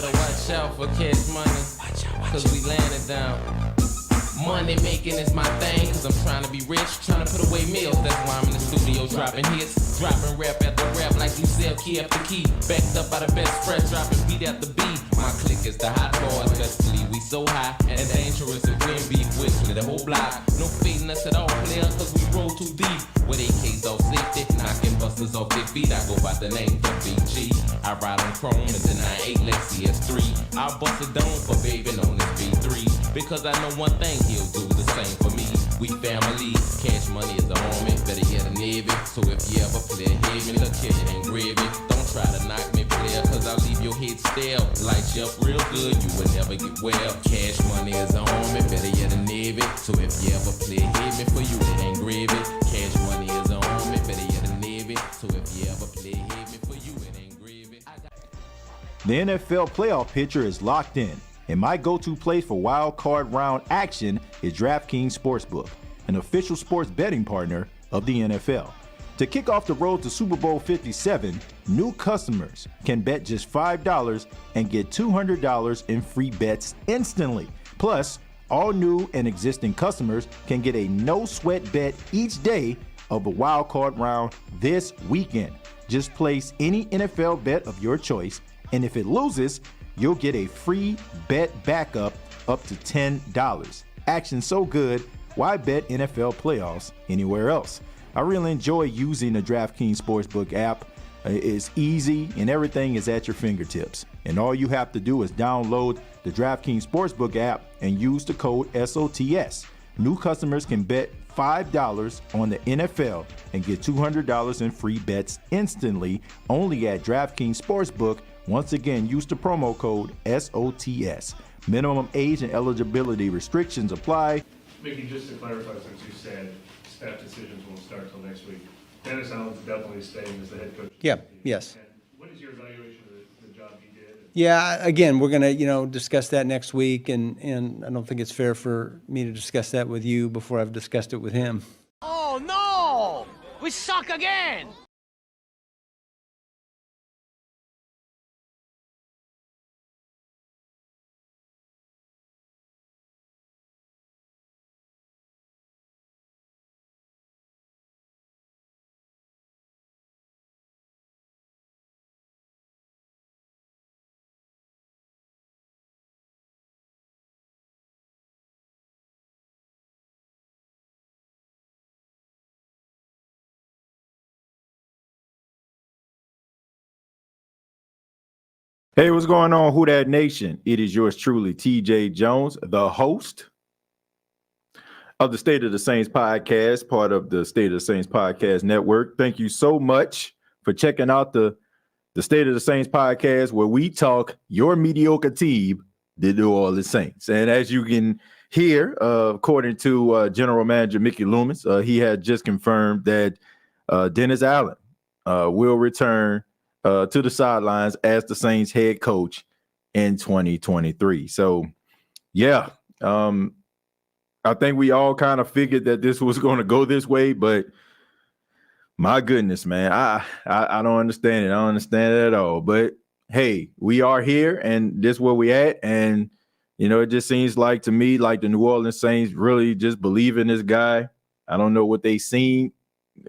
Watch out for cash money, cause we landed down. Money making is my thing, cause I'm trying to be rich, trying to put away meals. That's why I'm in the studio dropping hits, dropping rap after rap like you sell key after key. Backed up by the best fresh, dropping beat after beat. My clique is the hot boys, especially we so high and dangerous if we in beef with the whole block. No fading us at all, player, cause we roll too deep. With AKs off safety, knocking busters off their feet. I go by the name of BG. I ride on chrome and then I 8 like CS3. I bust it down for baby known as B3. Because I know one thing, he'll do the same for me. We family, cash money is the homie, better yet a Navy. So if you ever play a heavy, look at it and grab it. Don't try to knock me, player, cause I'll leave your head stale. Light you up real good, you will never get well. Cash money is a homie, better yet a Navy. So if you ever play a heavy for you, it ain't gravy. Cash money is a homie, better yet a Navy. So if you ever play a heavy for you, it ain't gravy. The NFL playoff picture is locked in, and my go-to place for wild card round action is DraftKings Sportsbook, an official sports betting partner of the NFL. To kick off the road to Super Bowl 57, new customers can bet just $5 and get $200 in free bets instantly. Plus, all new and existing customers can get a no-sweat bet each day of the wild card round this weekend. Just place any NFL bet of your choice, and if it loses, you'll get a free bet backup up to $10. Action so good, why bet NFL playoffs anywhere else? I really enjoy using the DraftKings Sportsbook app. It's easy and everything is at your fingertips. And all you have to do is download the DraftKings Sportsbook app and use the code SOTS. New customers can bet $5 on the NFL and get $200 in free bets instantly only at DraftKings Sportsbook. Once again, use the promo code SOTS. Minimum age and eligibility restrictions apply. Mickey, just to clarify, since you said staff decisions won't start till next week, Dennis Allen's definitely staying as the head coach. Yeah, yes. And what is your evaluation of the job he did? Yeah, again, we're going to, discuss that next week, and I don't think it's fair for me to discuss that with you before I've discussed it with him. Oh, no! We suck again! Hey, what's going on, Who Dat Nation? It is yours truly, TJ Jones, the host of the State of the Saints podcast, part of the State of the Saints podcast network. Thank you so much for checking out the State of the Saints podcast, where we talk your mediocre team, the New Orleans Saints. And as you can hear, according to General Manager Mickey Loomis, he had just confirmed that Dennis Allen will return to the sidelines as the Saints head coach in 2023. So, yeah, I think we all kind of figured that this was going to go this way, but my goodness, man, I don't understand it. I don't understand it at all. But hey, we are here, and this is where we at. And, it just seems like to me, like the New Orleans Saints really just believe in this guy. I don't know what they seen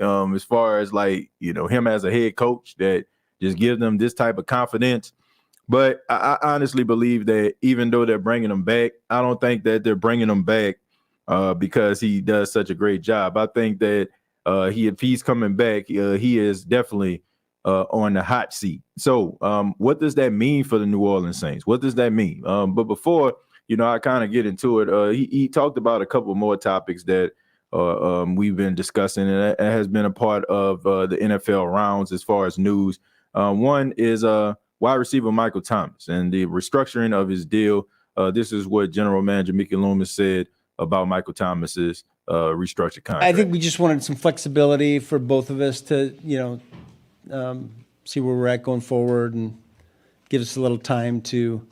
as far as him as a head coach that just give them this type of confidence. But I honestly believe that even though they're bringing him back, I don't think that they're bringing him back because he does such a great job. I think that if he's coming back, he is definitely on the hot seat. So what does that mean for the New Orleans Saints? What does that mean? But before, I kind of get into it, he talked about a couple more topics that we've been discussing, and that has been a part of the NFL rounds as far as news. One is wide receiver Michael Thomas and the restructuring of his deal. This is what General Manager Mickey Loomis said about Michael Thomas's restructured contract. I think we just wanted some flexibility for both of us to, see where we're at going forward and give us a little time to,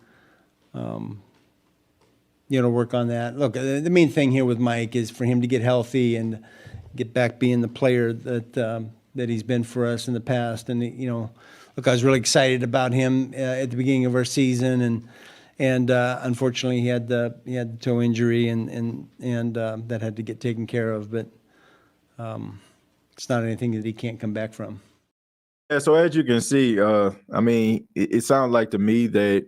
work on that. Look, the main thing here with Mike is for him to get healthy and get back being the player that he's been for us in the past. And, look, look, I was really excited about him at the beginning of our season, and unfortunately he had the toe injury, and that had to get taken care of. But it's not anything that he can't come back from. Yeah, so as you can see, I mean, it sounds like to me that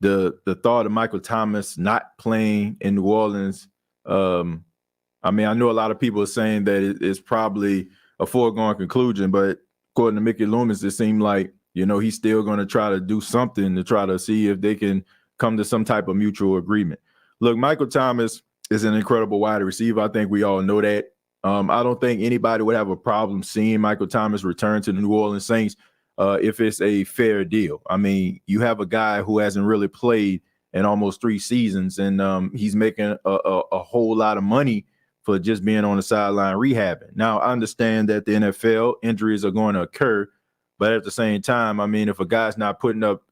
the thought of Michael Thomas not playing in New Orleans, I mean, I know a lot of people are saying that it's probably a foregone conclusion, but according to Mickey Loomis, it seemed like, he's still going to try to do something to try to see if they can come to some type of mutual agreement. Look, Michael Thomas is an incredible wide receiver. I think we all know that. I don't think anybody would have a problem seeing Michael Thomas return to the New Orleans Saints if it's a fair deal. I mean, you have a guy who hasn't really played in almost 3 seasons, and he's making a whole lot of money for just being on the sideline rehabbing. Now, I understand that the NFL injuries are going to occur, but at the same time, I mean, if a guy's not putting up,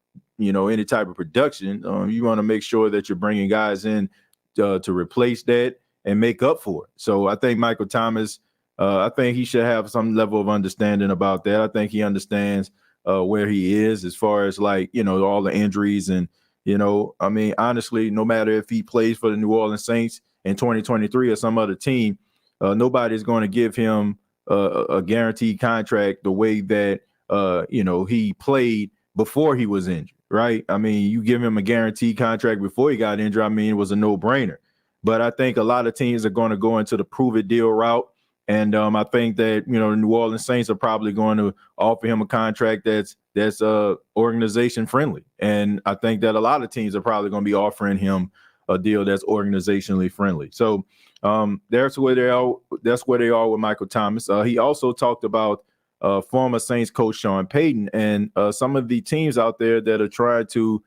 any type of production, you want to make sure that you're bringing guys in to replace that and make up for it. So I think Michael Thomas, I think he should have some level of understanding about that. I think he understands where he is as far as all the injuries. And, I mean, honestly, no matter if he plays for the New Orleans Saints in 2023 or some other team, nobody's going to give him a guaranteed contract the way that, he played before he was injured, right? I mean, you give him a guaranteed contract before he got injured, I mean, it was a no-brainer. But I think a lot of teams are going to go into the prove-it deal route. And I think that, the New Orleans Saints are probably going to offer him a contract that's organization friendly. And I think that a lot of teams are probably going to be offering him a deal that's organizationally friendly. So that's where they are. That's where they are with Michael Thomas. He also talked about former Saints coach Sean Payton and some of the teams out there that are trying to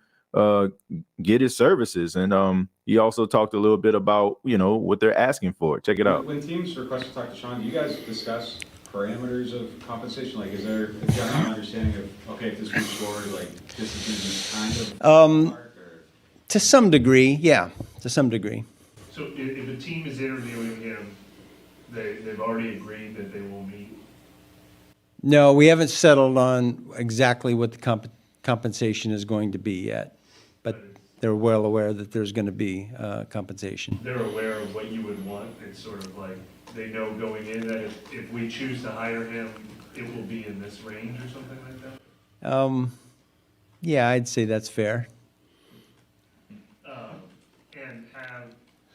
get his services. And he also talked a little bit about, what they're asking for. Check it out. When teams request to talk to Sean, do you guys discuss parameters of compensation? Like, is there a general understanding of, okay, if this moves forward, like, this is going to be kind of mark, or? To some degree, yeah, to some degree. So if a team is interviewing him, they've already agreed that they will meet? No, we haven't settled on exactly what the compensation is going to be yet, but they're well aware that there's going to be compensation. They're aware of what you would want. It's sort of like they know going in that if we choose to hire him, it will be in this range or something like that? Yeah, I'd say that's fair. And have...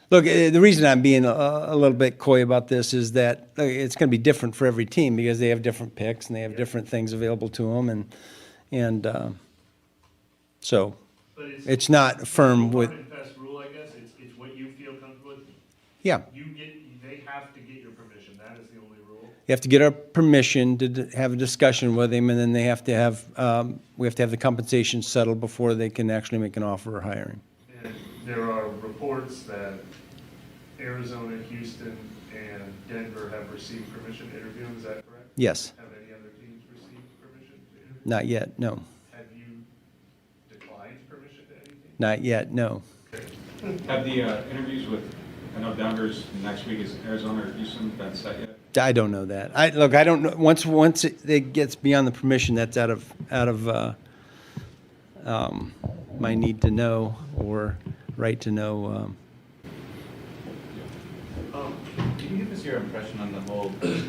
Look, the reason I'm being a little bit coy about this is that it's going to be different for every team because they have different picks and they have different things available to them, and so it's not firm with. Hard and fast rule, I guess. It's what you feel comfortable with. Yeah. They have to get your permission. That is the only rule. You have to get our permission to have a discussion with him, and then they have to have we have to have the compensation settled before they can actually make an offer or hire him. And there are reports that Arizona, Houston, and Denver have received permission to interview him. Is that correct? Yes. Have any other teams received permission to interview? Not yet. No. Have you declined permission to any team? Not yet. No. Have the interviews with, I know Denver's next week, is Arizona or Houston been set yet? I don't know that. I don't know. Once it gets beyond the permission, that's out of my need to know or right to know. Can you give us your impression on the whole the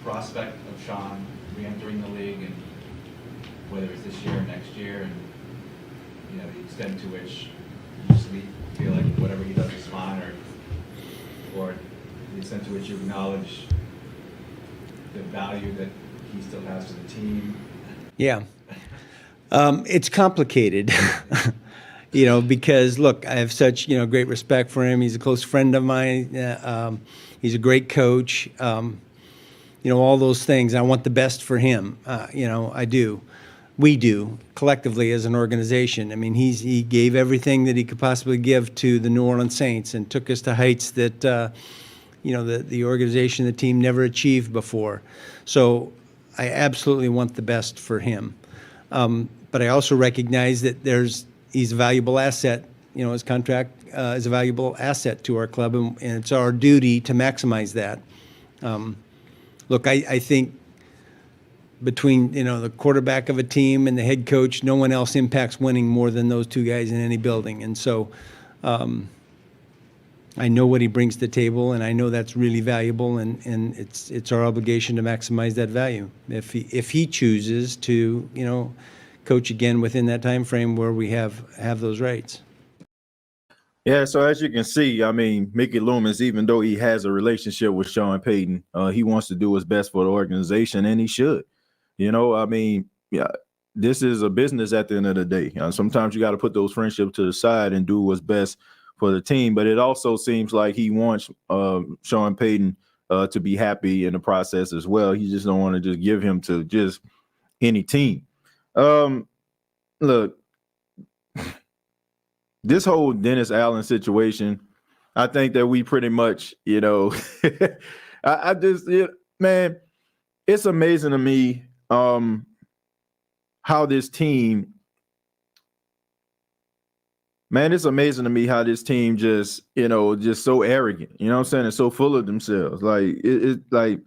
prospect of Sean re-entering the league, and whether it's this year or next year, and the extent to which you just feel like whatever he does is fine, or the extent to which you acknowledge the value that he still has to the team? Yeah. It's complicated, because look, I have such, great respect for him. He's a close friend of mine. He's a great coach. All those things. I want the best for him. I do. We do collectively as an organization. I mean, he gave everything that he could possibly give to the New Orleans Saints and took us to heights that, the organization, the team never achieved before. So I absolutely want the best for him. But I also recognize that he's a valuable asset. His contract is a valuable asset to our club, and it's our duty to maximize that. Look, I think between, the quarterback of a team and the head coach, no one else impacts winning more than those two guys in any building. And so I know what he brings to the table, and I know that's really valuable, and it's our obligation to maximize that value. If he chooses to, coach again within that time frame where we have those rights. Yeah, so as you can see, I mean, Mickey Loomis, even though he has a relationship with Sean Payton, he wants to do his best for the organization, and he should. I mean, yeah, this is a business at the end of the day. Sometimes you got to put those friendships to the side and do what's best for the team. But it also seems like he wants Sean Payton to be happy in the process as well. He just don't want to just give him to just any team. Look, this whole Dennis Allen situation, I think that we pretty much, I just, man, it's amazing to me how this team, just, just so arrogant, you know what I'm saying? And so full of themselves. Like, like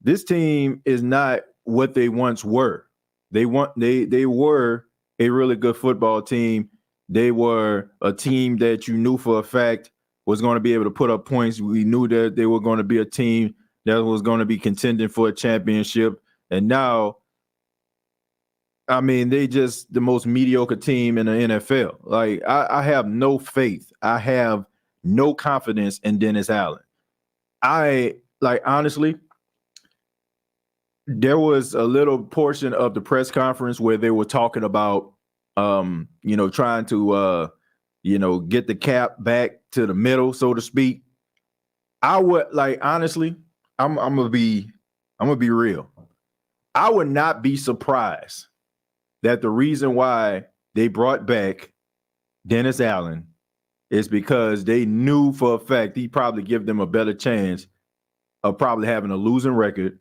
this team is not what they once were. They were a really good football team. They were a team that you knew for a fact was going to be able to put up points. We knew that they were going to be a team that was going to be contending for a championship. And now, I mean, they just the most mediocre team in the NFL. Like, I have no faith. I have no confidence in Dennis Allen. Honestly, there was a little portion of the press conference where they were talking about, trying to, get the cap back to the middle, so to speak. I would honestly, I'm gonna be real. I would not be surprised that the reason why they brought back Dennis Allen is because they knew for a fact he'd probably give them a better chance of probably having a losing record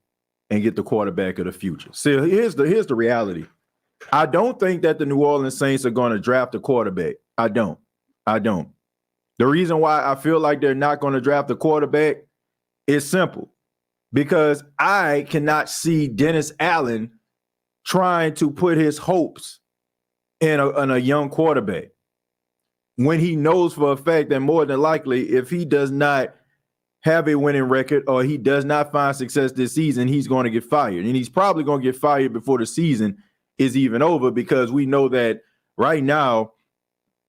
and get the quarterback of the future. See, here's the reality. I don't think that the New Orleans Saints are going to draft a quarterback. I don't. The reason why I feel like they're not going to draft a quarterback is simple. Because I cannot see Dennis Allen trying to put his hopes in a young quarterback when he knows for a fact that more than likely, if he does not have a winning record or he does not find success this season, he's going to get fired. And he's probably going to get fired before the season is even over, because we know that right now,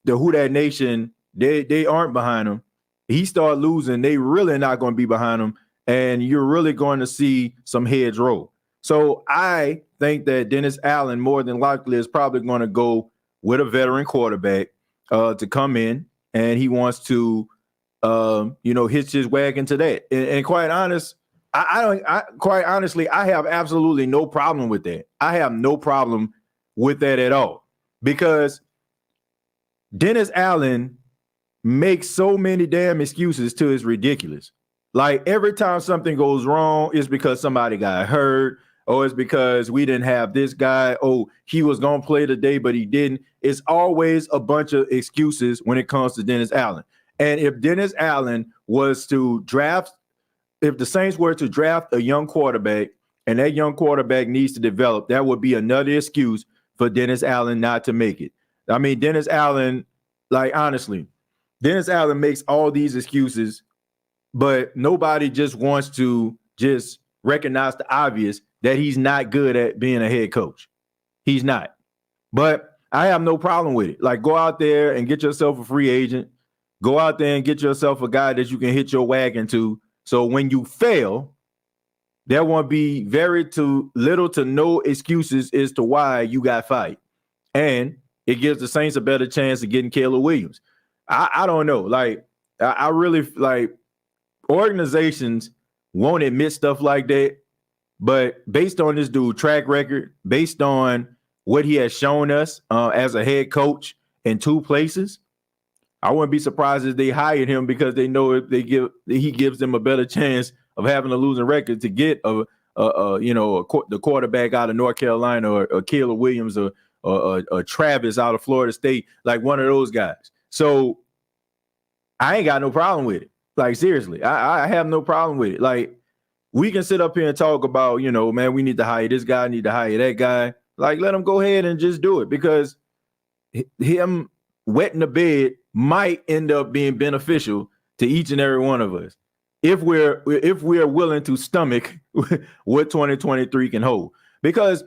the Who Dat Nation, they aren't behind him. He start losing, they really not going to be behind him, and you're really going to see some heads roll. So I think that Dennis Allen more than likely is probably going to go with a veteran quarterback to come in, and he wants to hitch his wagon to that. And quite honest, quite honestly, I have absolutely no problem with that. I have no problem with that at all, because Dennis Allen makes so many damn excuses till it's ridiculous. Like, every time something goes wrong, it's because somebody got hurt, or it's because we didn't have this guy. Oh, he was going to play today, but he didn't. It's always a bunch of excuses when it comes to Dennis Allen. And if Dennis Allen was to draft, if the Saints were to draft a young quarterback and that young quarterback needs to develop, that would be another excuse for Dennis Allen not to make it. I mean, Dennis Allen, honestly, Dennis Allen makes all these excuses, but nobody just wants to just recognize the obvious that he's not good at being a head coach. He's not. But I have no problem with it. Like, go out there and get yourself a free agent. Go out there and get yourself a guy that you can hitch your wagon to. So when you fail, there won't be little to no excuses as to why you got fired. And it gives the Saints a better chance of getting Caleb Williams. I don't know. I really organizations won't admit stuff like that. But based on this dude's track record, based on what he has shown us as a head coach in 2 places, I wouldn't be surprised if they hired him, because they know if he gives them a better chance of having a losing record to get the quarterback out of North Carolina, or Caleb Williams, or Travis out of Florida State, like one of those guys. So I ain't got no problem with it. Like, seriously, I have no problem with it. Like, we can sit up here and talk about, man, we need to hire this guy, need to hire that guy. Like, let him go ahead and just do it, because him wetting the bed might end up being beneficial to each and every one of us if we're willing to stomach what 2023 can hold. Because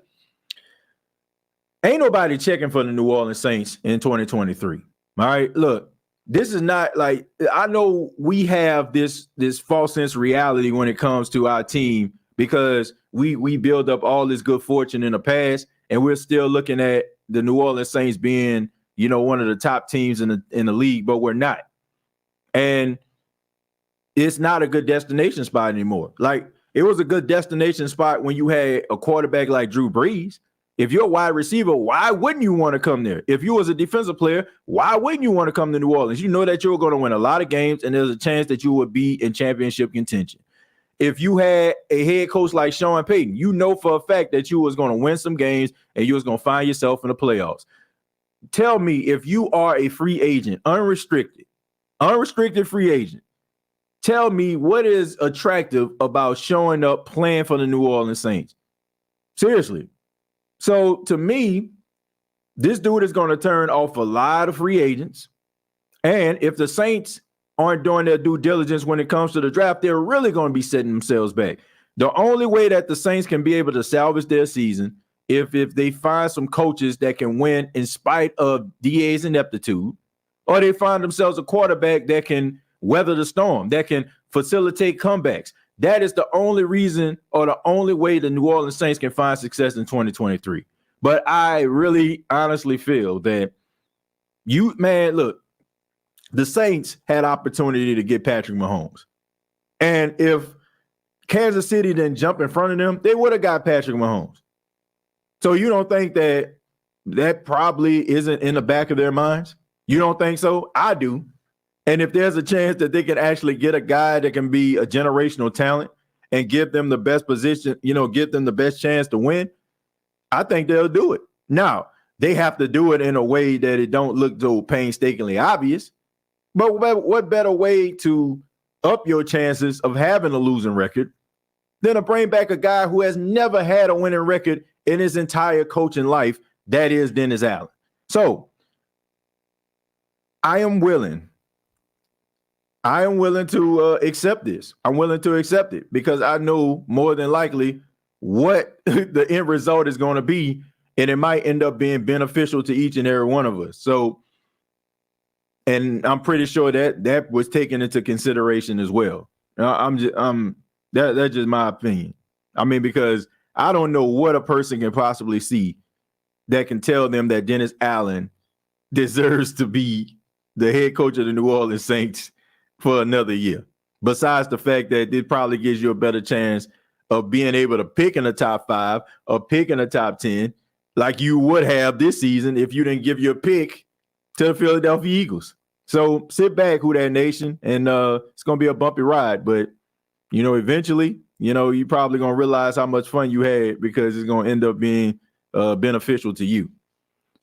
ain't nobody checking for the New Orleans Saints in 2023. All right, look, this is not like, I know we have this false sense of reality when it comes to our team, because we build up all this good fortune in the past, and we're still looking at the New Orleans Saints being, one of the top teams in the league, but we're not. And it's not a good destination spot anymore. Like, it was a good destination spot when you had a quarterback like Drew Brees. If you're a wide receiver, why wouldn't you want to come there? If you was a defensive player, why wouldn't you want to come to New Orleans? You know that you're going to win a lot of games, and there's a chance that you would be in championship contention. If you had a head coach like Sean Payton, you know for a fact that you was going to win some games and you was going to find yourself in the playoffs. Tell me, if you are a free agent, unrestricted free agent, tell me what is attractive about showing up playing for the New Orleans Saints. Seriously. So to me, this dude is going to turn off a lot of free agents. And if the Saints aren't doing their due diligence when it comes to the draft, they're really going to be setting themselves back. The only way that the Saints can be able to salvage their season if they find some coaches that can win in spite of DA's ineptitude, or they find themselves a quarterback that can weather the storm, that can facilitate comebacks. That is the only reason, or the only way the New Orleans Saints can find success in 2023. But I really honestly feel that look, the Saints had opportunity to get Patrick Mahomes. And if Kansas City didn't jump in front of them, they would have got Patrick Mahomes. So you don't think that probably isn't in the back of their minds? You don't think so? I do. And if there's a chance that they can actually get a guy that can be a generational talent and give them the best position, give them the best chance to win, I think they'll do it. Now, they have to do it in a way that it don't look so painstakingly obvious. But what better way to up your chances of having a losing record than to bring back a guy who has never had a winning record in his entire coaching life, that is Dennis Allen. So I am willing to accept this. I'm willing to accept it because I know more than likely what the end result is going to be, and it might end up being beneficial to each and every one of us. So, and I'm pretty sure that was taken into consideration as well. That's just my opinion. I mean, because I don't know what a person can possibly see that can tell them that Dennis Allen deserves to be the head coach of the New Orleans Saints for another year. Besides the fact that it probably gives you a better chance of being able to pick in the top 5 or pick in the top 10, like you would have this season if you didn't give your pick to the Philadelphia Eagles. So sit back, Who Dat Nation, and it's going to be a bumpy ride. But, eventually, you're probably going to realize how much fun you had because it's going to end up being beneficial to you.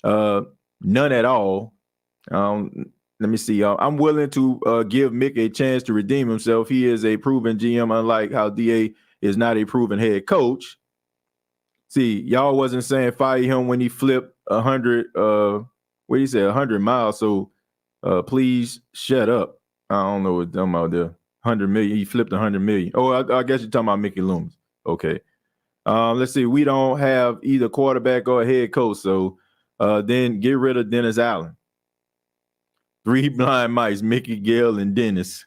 None at all. Let me see. I'm willing to give Mick a chance to redeem himself. He is a proven GM, unlike how DA is not a proven head coach. See, y'all wasn't saying fire him when he flipped 100. What he said, 100 miles. So please shut up. I don't know what I'm about there. 100 million. He flipped 100 million. Oh, I guess you're talking about Mickey Loomis. Okay. Let's see. We don't have either quarterback or a head coach. So then get rid of Dennis Allen. 3 blind mice, Mickey, Gail, and Dennis.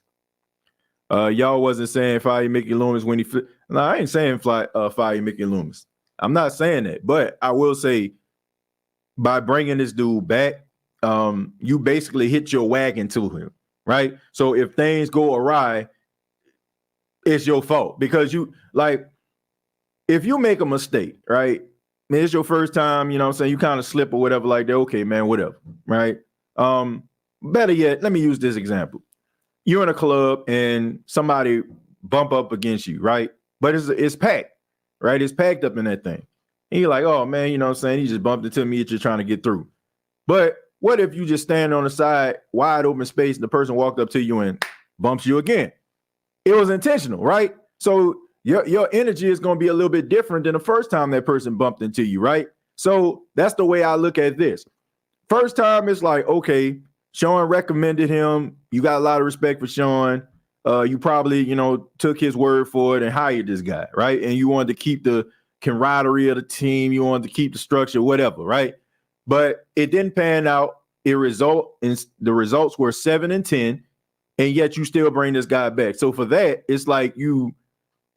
Y'all wasn't saying fire Mickey Loomis when he flipped. No, I ain't saying fire Mickey Loomis. I'm not saying that. But I will say, by bringing this dude back, you basically hit your wagon to him, right? So if things go awry, it's your fault because if you make a mistake, right? I mean, it's your first time, you kind of slip or whatever like that. Okay, man, whatever, right? Better yet, let me use this example. You're in a club and somebody bump up against you, right? But it's packed, right? It's packed up in that thing. And you're like, oh, man, he just bumped into me. You're trying to get through. But what if you just stand on the side, wide open space, and the person walked up to you and bumps you again? It was intentional, right? So your energy is going to be a little bit different than the first time that person bumped into you, right? So that's the way I look at this. First time, it's like, okay, Sean recommended him. You got a lot of respect for Sean. You probably, took his word for it and hired this guy, right? And you wanted to keep the camaraderie of the team. You wanted to keep the structure, whatever, right? But it didn't pan out. The results were 7-10, and yet you still bring this guy back. So for that, it's like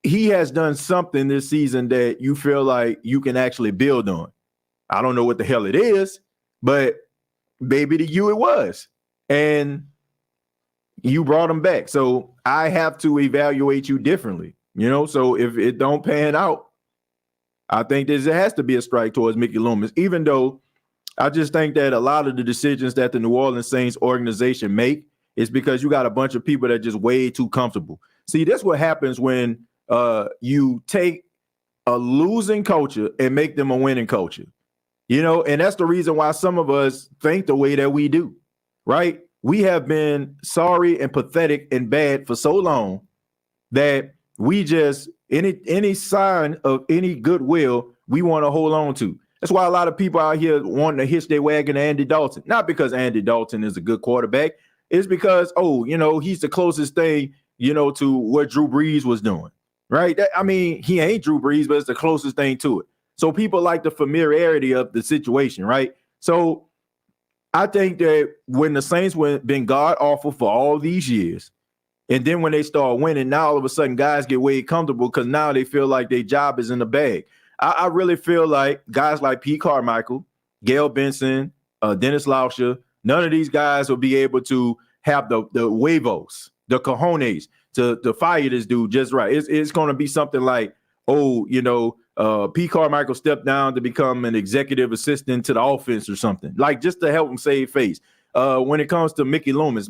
he has done something this season that you feel like you can actually build on. I don't know what the hell it is, but baby, to you it was. And you brought him back. So I have to evaluate you differently, So if it don't pan out, I think there has to be a strike towards Mickey Loomis, even though I just think that a lot of the decisions that the New Orleans Saints organization make is because you got a bunch of people that are just way too comfortable. See, that's what happens when you take a losing culture and make them a winning culture, and that's the reason why some of us think the way that we do, right? We have been sorry and pathetic and bad for so long that we just, any sign of any goodwill, we want to hold on to. That's why a lot of people out here wanting to hitch their wagon to Andy Dalton. Not because Andy Dalton is a good quarterback. It's because, he's the closest thing, to what Drew Brees was doing, right? He ain't Drew Brees, but it's the closest thing to it. So people like the familiarity of the situation, right? So I think that when the Saints been god awful for all these years, and then when they start winning, now all of a sudden guys get way comfortable because now they feel like their job is in the bag. I really feel like guys like Pete Carmichael, Gail Benson, Dennis Lauscher, none of these guys will be able to have the huevos, the cojones to fire this dude just right. It's going to be something like, Pete Carmichael stepped down to become an executive assistant to the offense or something, like just to help him save face. When it comes to Mickey Loomis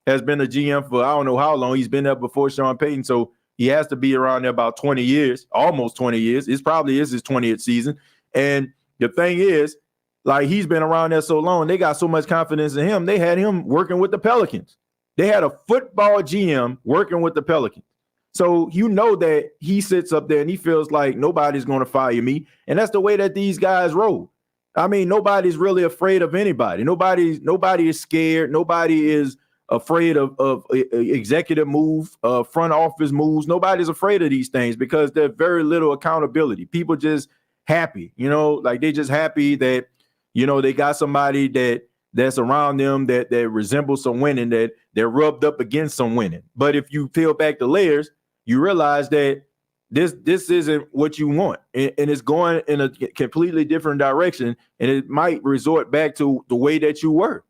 has been a GM for I don't know how long. He's been there before Sean Payton, so he has to be around there about 20 years, almost 20 years. It probably is his 20th season. And the thing is, like, he's been around there so long, they got so much confidence in him, they had him working with the Pelicans. They had a football GM working with the Pelicans. So that he sits up there and he feels like nobody's going to fire me. And that's the way that these guys roll. Nobody's really afraid of anybody. Nobody is scared. Nobody is afraid of executive move, front office moves. Nobody's afraid of these things because there's very little accountability. People just happy, like they just happy that, they got somebody that's around them that resembles some winning, that they're rubbed up against some winning. But if you peel back the layers, you realize that this isn't what you want. And it's going in a completely different direction. And it might resort back to the way that you were.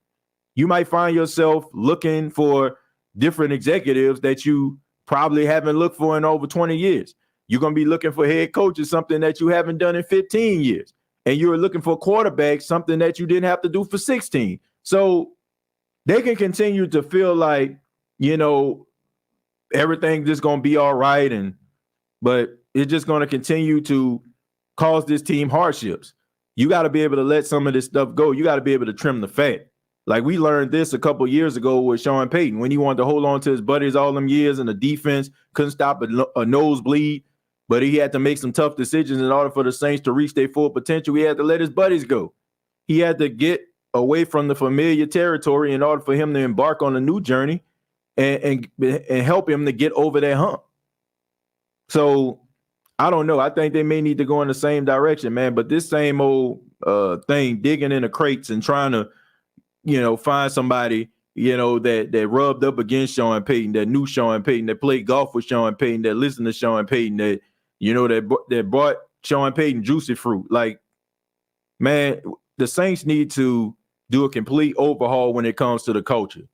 You might find yourself looking for different executives that you probably haven't looked for in over 20 years. You're going to be looking for head coaches, something that you haven't done in 15 years. And you're looking for quarterbacks, something that you didn't have to do for 16. So they can continue to feel like, everything just going to be all right. But it's just going to continue to cause this team hardships. You got to be able to let some of this stuff go. You got to be able to trim the fat. Like we learned this a couple years ago with Sean Payton when he wanted to hold on to his buddies all them years and the defense couldn't stop a nosebleed, but he had to make some tough decisions in order for the Saints to reach their full potential. He had to let his buddies go. He had to get away from the familiar territory in order for him to embark on a new journey and help him to get over that hump. So I don't know. I think they may need to go in the same direction, man. But this same old thing, digging in the crates and trying to, find somebody, that rubbed up against Sean Payton, that knew Sean Payton, that played golf with Sean Payton, that listened to Sean Payton, that brought Sean Payton juicy fruit. Like, man, the Saints need to do a complete overhaul when it comes to the culture.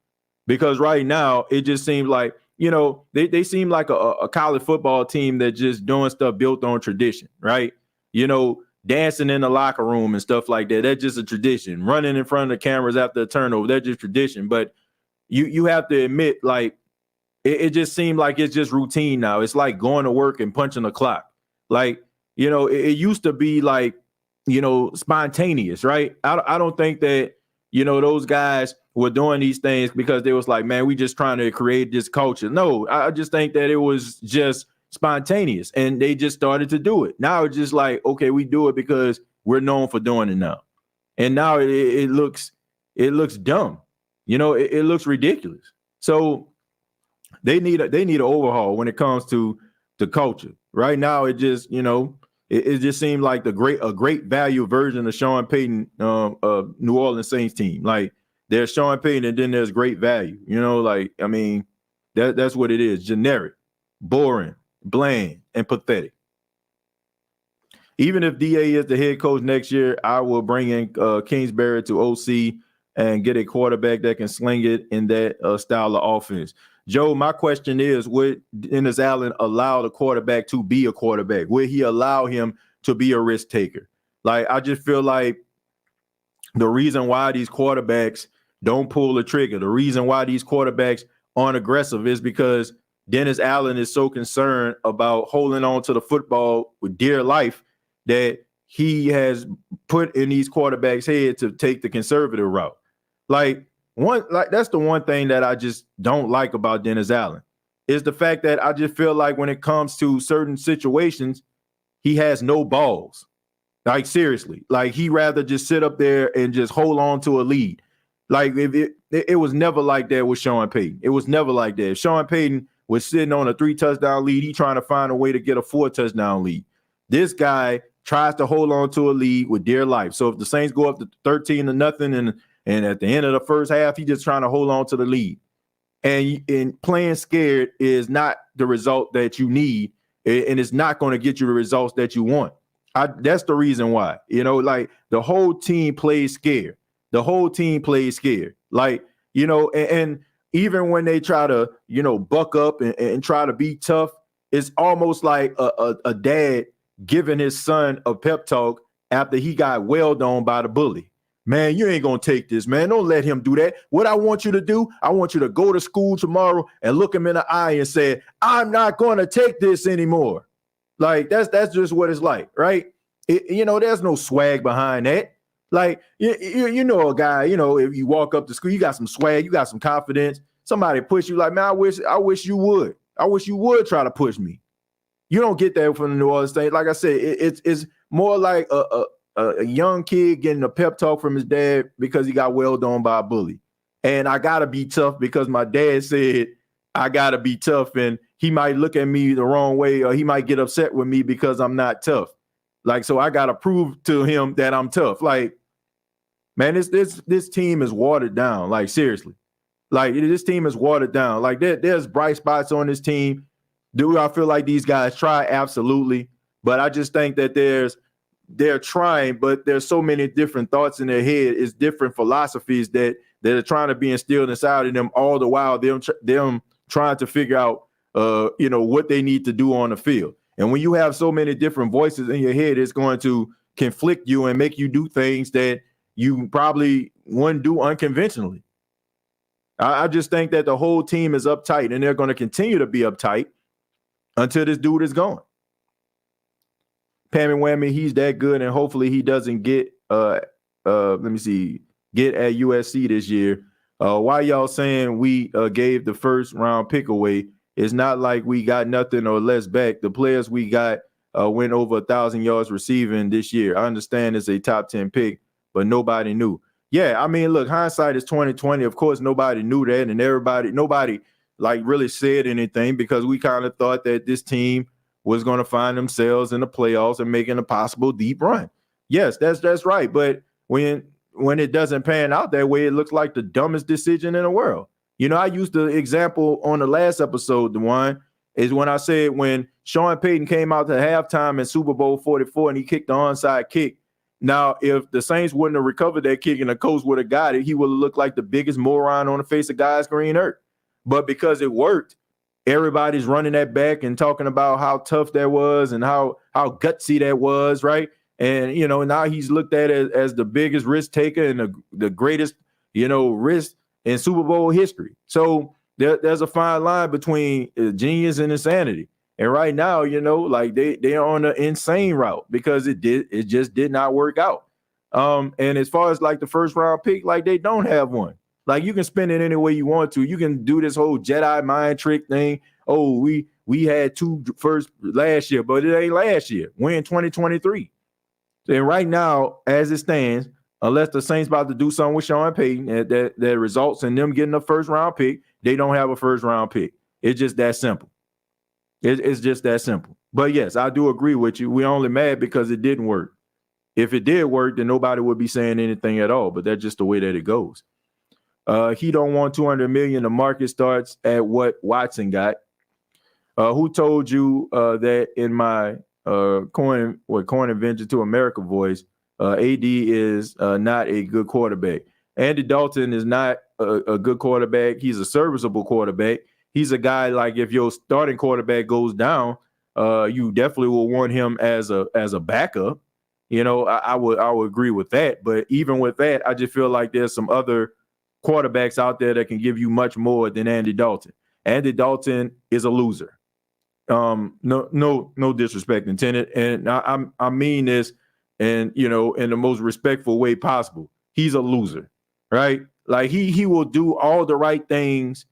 Because right now, it just seems like, they seem like a college football team that just doing stuff built on tradition, right? Dancing in the locker room and stuff like that. That's just a tradition. Running in front of the cameras after a turnover, that's just tradition. But you have to admit, like, it just seemed like it's just routine now. It's like going to work and punching the clock. Like, it used to be like, spontaneous, right? I don't think that, those guys were doing these things because they was like, man, we just trying to create this culture. No, I just think that it was just spontaneous, and they just started to do it. Now it's just like, okay, we do it because we're known for doing it now, and now it looks dumb. It looks ridiculous. So they need an overhaul when it comes to the culture. Right now, it just it just seemed like a great value version of Sean Payton, New Orleans Saints team. Like there's Sean Payton, and then there's great value. That's what it is: generic, boring, bland, and pathetic. Even if DA is the head coach next year, I will bring in Kingsbury to OC and get a quarterback that can sling it in that style of offense. Joe, my question is, would Dennis Allen allow the quarterback to be a quarterback? Would he allow him to be a risk taker? Like, I just feel like the reason why these quarterbacks don't pull the trigger, the reason why these quarterbacks aren't aggressive is because Dennis Allen is so concerned about holding on to the football with dear life that he has put in these quarterbacks' head to take the conservative route. That's the one thing that I just don't like about Dennis Allen is the fact that I just feel like when it comes to certain situations, he has no balls. Like, seriously, like he rather just sit up there and just hold on to a lead. Like it was never like that with Sean Payton. It was never like that. If Sean Payton was sitting on a 3-touchdown lead, he trying to find a way to get a 4-touchdown lead. This guy tries to hold on to a lead with dear life. So if the Saints go up to 13-0 and at the end of the first half, he just trying to hold on to the lead. And playing scared is not the result that you need, and it's not going to get you the results that you want. That's the reason why. Like the whole team plays scared. The whole team plays scared. Like, and even when they try to, buck up and try to be tough, it's almost like a dad giving his son a pep talk after he got wailed on by the bully. Man, you ain't going to take this, man. Don't let him do that. What I want you to do, I want you to go to school tomorrow and look him in the eye and say, I'm not going to take this anymore. Like, that's just what it's like, right? There's no swag behind that. Like, you know a guy, if you walk up to school, you got some swag, you got some confidence. Somebody push you like, man, I wish you would. I wish you would try to push me. You don't get that from the New Orleans Saints. Like I said, it's more like a young kid getting a pep talk from his dad because he got wailed on by a bully. And I got to be tough because my dad said I got to be tough, and he might look at me the wrong way, or he might get upset with me because I'm not tough. Like, so I got to prove to him that I'm tough. Like, man, this team is watered down. Like, seriously. Like, this team is watered down. Like, there's bright spots on this team. Do I feel like these guys try? Absolutely. But I just think that they're trying, but there's so many different thoughts in their head. It's different philosophies that are trying to be instilled inside of them, all the while them trying to figure out, what they need to do on the field. And when you have so many different voices in your head, it's going to conflict you and make you do things that you probably wouldn't do unconventionally. I just think that the whole team is uptight, and they're going to continue to be uptight until this dude is gone. Pammy Whammy, he's that good, and hopefully he doesn't get at USC this year. Why y'all saying we gave the first round pick away? It's not like we got nothing or less back. The players we got went over 1,000 yards receiving this year. I understand it's a top 10 pick, but nobody knew. Yeah, I mean, look, hindsight is 20/20. Of course, nobody knew that, and nobody like really said anything because we kind of thought that this team was going to find themselves in the playoffs and making a possible deep run. Yes, that's right. But when it doesn't pan out that way, it looks like the dumbest decision in the world. I used the example on the last episode, the one is when I said when Sean Payton came out to halftime in Super Bowl 44 and he kicked the onside kick. Now, if the Saints wouldn't have recovered that kick and the coach would have got it, he would have looked like the biggest moron on the face of God's green earth. But because it worked, everybody's running that back and talking about how tough that was and how gutsy that was, right? And, now he's looked at as the biggest risk taker and the greatest, risk in Super Bowl history. So there's a fine line between genius and insanity. And right now, like they're on an insane route because it just did not work out. And as far as like the first round pick, like they don't have one. Like you can spend it any way you want to. You can do this whole Jedi mind trick thing. Oh, we we had 2 first last year, but it ain't last year. We're in 2023. And right now, as it stands, unless the Saints about to do something with Sean Payton that results in them getting a first round pick, they don't have a first round pick. It's just that simple. It's just that simple. But yes, I do agree with you. We're only mad because it didn't work. If it did work, then nobody would be saying anything at all. But that's just the way that it goes. He don't want $200 million. The market starts at what Watson got. Who told you that in my Coin Adventure to America voice, AD is not a good quarterback. Andy Dalton is not a good quarterback. He's a serviceable quarterback. He's a guy like if your starting quarterback goes down, you definitely will want him as a backup. You know, I would agree with that. But even with that, I just feel like there's some other quarterbacks out there that can give you much more than Andy Dalton. Andy Dalton is a loser. No disrespect intended, and I mean this, and you know, in the most respectful way possible. He's a loser, right? Like he will do all the right things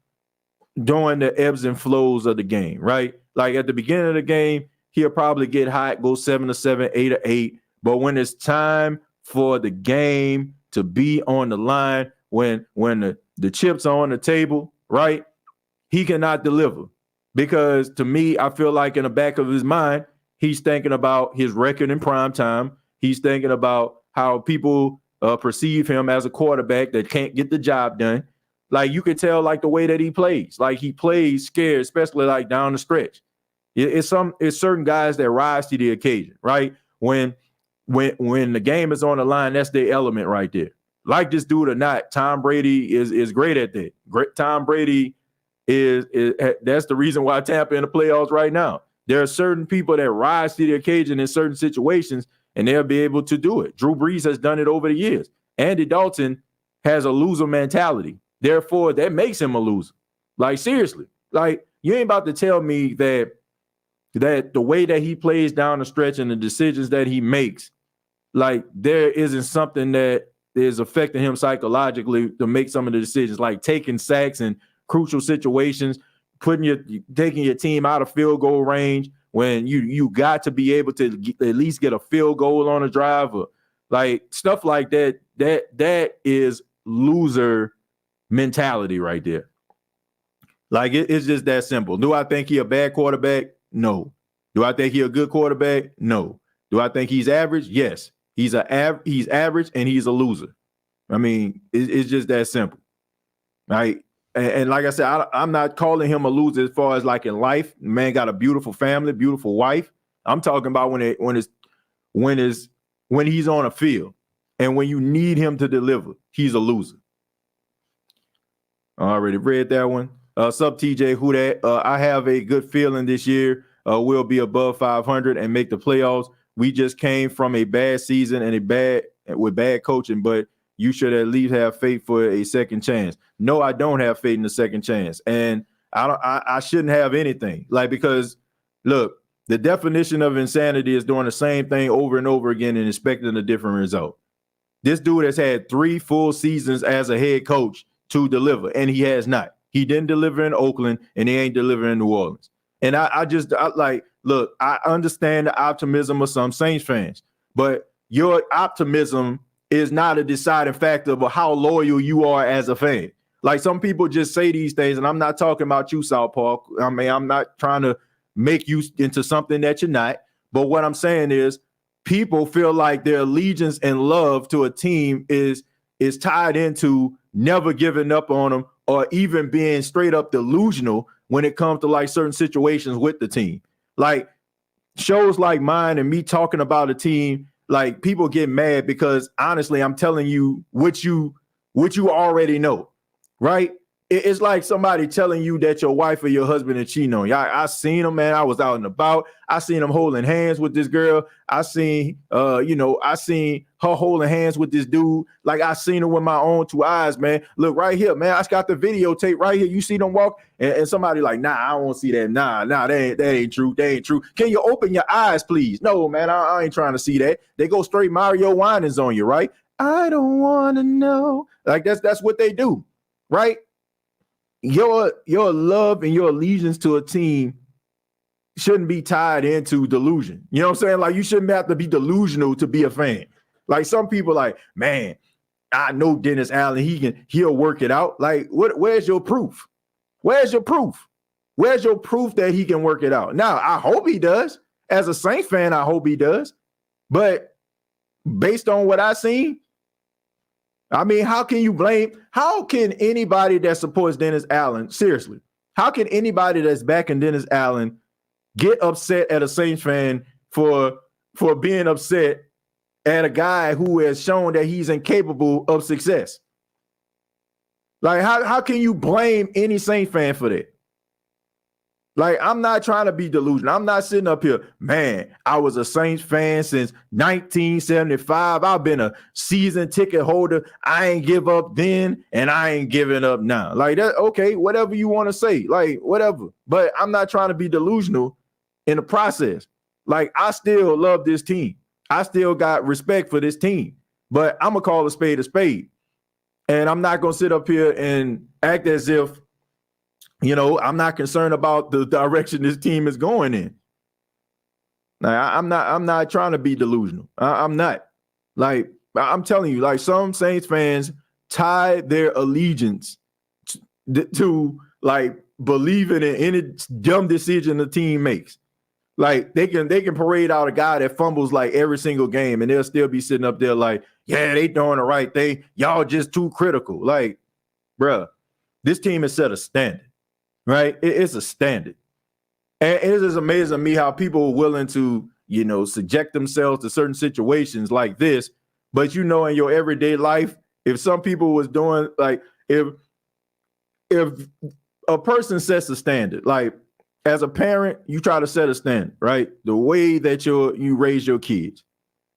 during the ebbs and flows of the game, right? Like at the beginning of the game, he'll probably get hot, go 7-7, 8-8. But when it's time for the game to be on the line, when the chips are on the table, right? He cannot deliver. Because to me, I feel like in the back of his mind, he's thinking about his record in prime time. He's thinking about how people perceive him as a quarterback that can't get the job done. Like you could tell, like the way that he plays, like he plays scared, especially like down the stretch. It's certain guys that rise to the occasion, right? When the game is on the line, that's their element right there. Like this dude or not, Tom Brady is great at that. Tom Brady is that's the reason why Tampa in the playoffs right now. There are certain people that rise to the occasion in certain situations, and they'll be able to do it. Drew Brees has done it over the years. Andy Dalton has a loser mentality. Therefore, that makes him a loser. Like, seriously. Like, you ain't about to tell me that the way that he plays down the stretch and the decisions that he makes, like, there isn't something that is affecting him psychologically to make some of the decisions, like taking sacks and crucial situations, taking your team out of field goal range when you got to be able to at least get a field goal on a drive, or like stuff like that. That is loser mentality right there. Like it's just that simple. Do I think he a bad quarterback? No. Do I think he a good quarterback? No. Do I think he's average? Yes. He's average and he's a loser. I mean, it's just that simple, right? And like I said, I'm not calling him a loser as far as like in life. The man got a beautiful family, beautiful wife. I'm talking about when he's on a field and when you need him to deliver, he's a loser. I already read that one. Sub TJ, who that? I have a good feeling this year we'll be above 500 and make the playoffs. We just came from a bad season and with bad coaching, but you should at least have faith for a second chance. No, I don't have faith in the second chance. And I shouldn't have anything. Like, because look, the definition of insanity is doing the same thing over and over again and expecting a different result. This dude has had 3 full seasons as a head coach to deliver, and he has not. He didn't deliver in Oakland, and he ain't delivering in New Orleans. And I look, I understand the optimism of some Saints fans, but your optimism is not a deciding factor of how loyal you are as a fan. Like, some people just say these things, and I'm not talking about you, Southpaw. I mean, I'm not trying to make you into something that you're not. But what I'm saying is people feel like their allegiance and love to a team is tied into never giving up on them or even being straight up delusional when it comes to like certain situations with the team. Like shows like mine and me talking about a team, like people get mad because honestly, I'm telling you what you already know, right? It's like somebody telling you that your wife or your husband is cheating on you. I seen them, man. I was out and about. I seen them holding hands with this girl. I seen her holding hands with this dude. Like, I seen her with my own 2 eyes, man. Look right here, man. I got the videotape right here. You see them walk, and somebody like, nah, I don't see that. Nah, that ain't true. That ain't true. Can you open your eyes, please? No, man, I ain't trying to see that. They go straight Mario Winans on you, right? I don't want to know. Like, that's what they do, right? Your love and your allegiance to a team shouldn't be tied into delusion. You know what I'm saying? Like, you shouldn't have to be delusional to be a fan. Like, some people like, man, I know Dennis Allen, he'll work it out. Like, where's your proof? Where's your proof? Where's your proof that he can work it out? Now, I hope he does. As a Saints fan, I hope he does. But based on what I've seen, I mean, how can anybody that supports Dennis Allen, seriously, how can anybody that's backing Dennis Allen get upset at a Saints fan for being upset at a guy who has shown that he's incapable of success? Like, how can you blame any Saints fan for that? Like, I'm not trying to be delusional. I'm not sitting up here, man, I was a Saints fan since 1975. I've been a season ticket holder. I ain't give up then, and I ain't giving up now. Like, that, okay, whatever you want to say, like, whatever. But I'm not trying to be delusional in the process. Like, I still love this team. I still got respect for this team. But I'm going to call a spade a spade. And I'm not going to sit up here and act as if, you know, I'm not concerned about the direction this team is going in. Now, I'm not trying to be delusional. I'm not. Like, I'm telling you, like, some Saints fans tie their allegiance to like believing in any dumb decision the team makes. Like, they can parade out a guy that fumbles like every single game, and they'll still be sitting up there like, yeah, they doing the right thing. Y'all just too critical. Like, bruh, this team has set a standard. Right? It's a standard. And it is amazing to me how people are willing to, you know, subject themselves to certain situations like this. But, you know, in your everyday life, if some people was doing, like, if a person sets a standard, like, as a parent, you try to set a standard, right? The way that you raise your kids,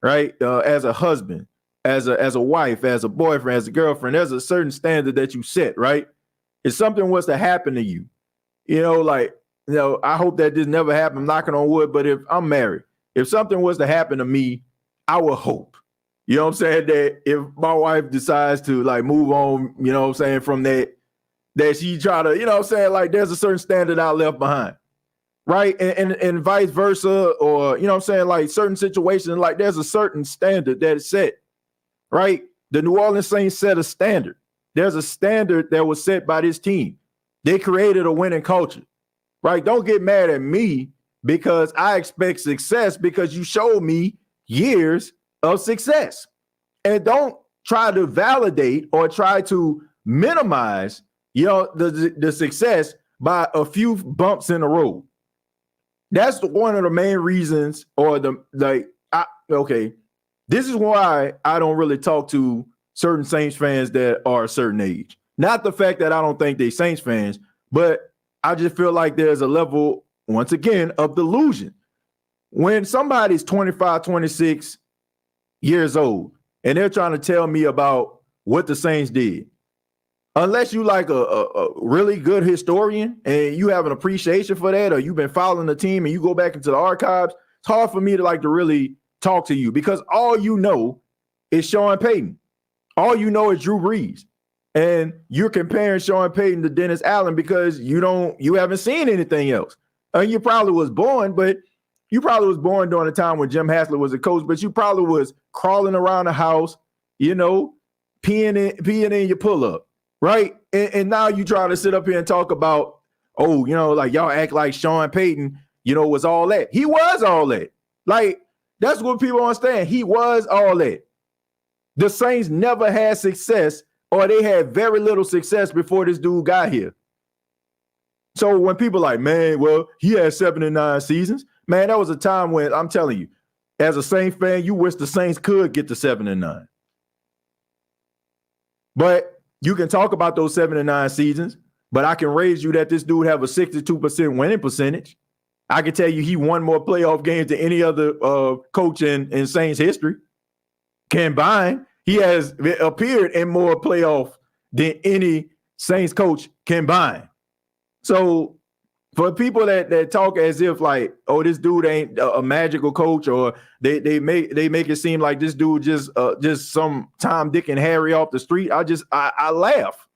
right? As a husband, as a wife, as a boyfriend, as a girlfriend, there's a certain standard that you set, right? If something was to happen to you, you know, like, you know, I hope that this never happened, I'm knocking on wood, but if I'm married, if something was to happen to me, I would hope, you know what I'm saying, that if my wife decides to, like, move on, you know what I'm saying, from that she try to, you know what I'm saying, like, there's a certain standard I left behind, right? And vice versa, or, you know what I'm saying, like, certain situations, like, there's a certain standard that is set, right? The New Orleans Saints set a standard. There's a standard that was set by this team. They created a winning culture, right? Don't get mad at me because I expect success because you showed me years of success. And don't try to validate or try to minimize, you know, the success by a few bumps in the road. That's one of the main reasons, or this is why I don't really talk to certain Saints fans that are a certain age. Not the fact that I don't think they Saints fans, but I just feel like there's a level, once again, of delusion. When somebody's 25, 26 years old, and they're trying to tell me about what the Saints did, unless you like a really good historian and you have an appreciation for that, or you've been following the team and you go back into the archives, it's hard for me to really talk to you because all you know is Sean Payton. All you know is Drew Brees. And you're comparing Sean Payton to Dennis Allen because you haven't seen anything else. You probably was born, but you probably was born during a time when Jim Haslett was a coach, but you probably was crawling around the house, you know, peeing in your pull-up, right? And now you try to sit up here and talk about, oh, you know, like y'all act like Sean Payton, you know, was all that. He was all that. Like, that's what people understand. He was all that. The Saints never had success, or they had very little success before this dude got here. So when people like, man, well, he had 7 and 9 seasons, man, that was a time when, I'm telling you, as a Saints fan, you wish the Saints could get to 7 and 9. But you can talk about those 7 and 9 seasons, but I can raise you that this dude have a 62% winning percentage. I can tell you he won more playoff games than any other coach in Saints history combined. He has appeared in more playoff than any Saints coach combined. So for people that talk as if like, oh, this dude ain't a magical coach, or they make it seem like this dude just some Tom, Dick, and Harry off the street, I laugh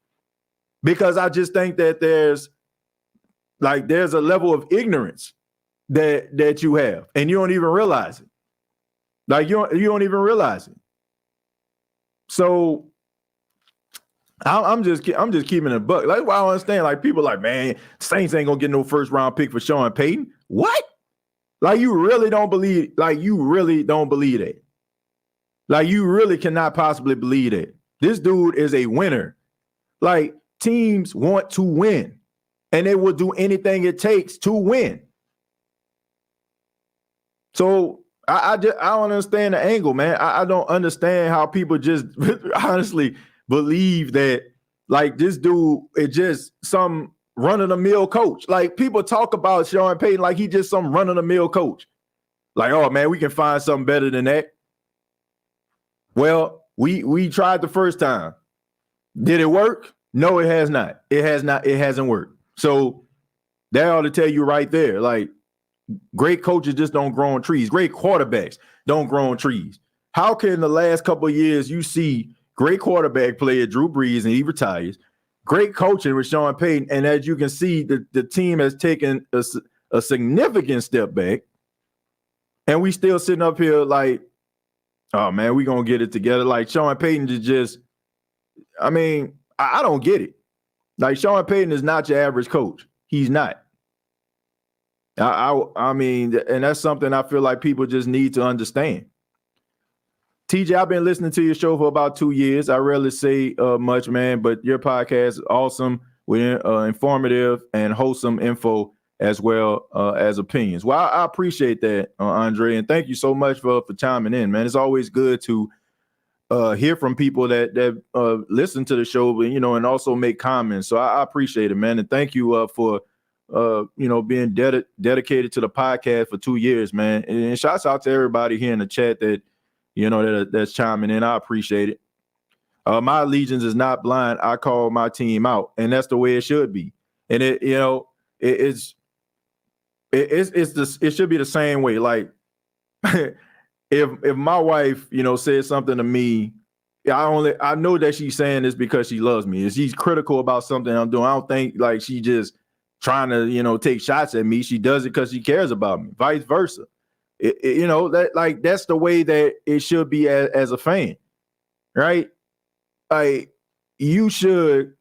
because I just think that there's a level of ignorance that you have, and you don't even realize it. Like you don't even realize it. So I'm just keeping it a buck. Like, why I don't understand. Like, people like, man, Saints ain't gonna get no first round pick for Sean Payton. What? Like, you really don't believe? Like, you really don't believe that? Like, you really cannot possibly believe that this dude is a winner. Like, teams want to win, and they will do anything it takes to win. So I don't understand the angle, man. I don't understand how people just honestly believe that, like, this dude is just some run-of-the-mill coach. Like, people talk about Sean Payton like he just some run-of-the-mill coach. Like, oh, man, we can find something better than that. Well, we tried the first time. Did it work? No, it has not. It has not. It hasn't worked. So that ought to tell you right there, like, great coaches just don't grow on trees. Great quarterbacks don't grow on trees. How can the last couple of years you see great quarterback player Drew Brees and he retires, great coaching with Sean Payton, and as you can see, the team has taken a significant step back, and we still sitting up here like, oh, man, we going to get it together. Like, Sean Payton is just, I mean, I don't get it. Like, Sean Payton is not your average coach. He's not. I mean, and that's something I feel like people just need to understand. TJ, I've been listening to your show for about 2 years. I rarely say much, man, but your podcast is awesome with informative and wholesome info as well as opinions. Well, I appreciate that, Andre, and thank you so much for chiming in, man. It's always good to hear from people that listen to the show, you know, and also make comments. So I appreciate it, man, and thank you for being dedicated to the podcast for 2 years, man. And shouts out to everybody here in the chat that, you know, that's chiming in. I appreciate it. My allegiance is not blind. I call my team out, and that's the way it should be. And it should be the same way. Like, if my wife, you know, says something to me, I know that she's saying this because she loves me. If she's critical about something I'm doing, I don't think like she just trying to, you know, take shots at me. She does it because she cares about me. Vice versa. You know, that's the way that it should be as a fan, right? Like, you should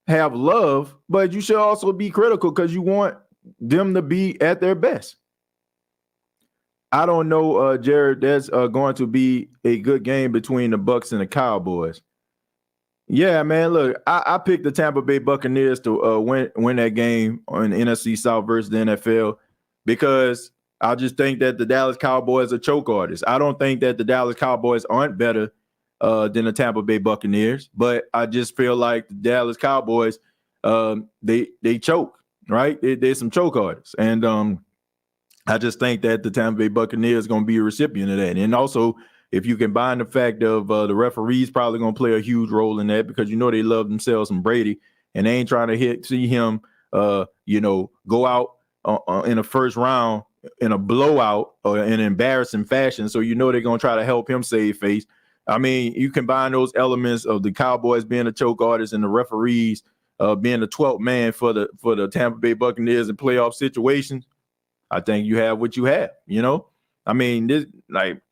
have love, but you should also be critical because you want them to be at their best. I don't know, Jared, there's going to be a good game between the Bucs and the Cowboys. Yeah, man, look, I picked the Tampa Bay Buccaneers to win that game on NFC South versus the NFL because I just think that the Dallas Cowboys are choke artists. I don't think that the Dallas Cowboys aren't better than the Tampa Bay Buccaneers, but I just feel like the Dallas Cowboys, they choke, right? They're some choke artists. And I just think that the Tampa Bay Buccaneers are going to be a recipient of that. And also, if you combine the fact of the referees probably going to play a huge role in that because, you know, they love themselves some Brady and they ain't trying to see him, go out in the first round in a blowout or in an embarrassing fashion. So, you know, they're going to try to help him save face. I mean, you combine those elements of the Cowboys being a choke artist and the referees being the 12th man for the Tampa Bay Buccaneers in playoff situations. I think you have what you have, you know? I mean, this, like,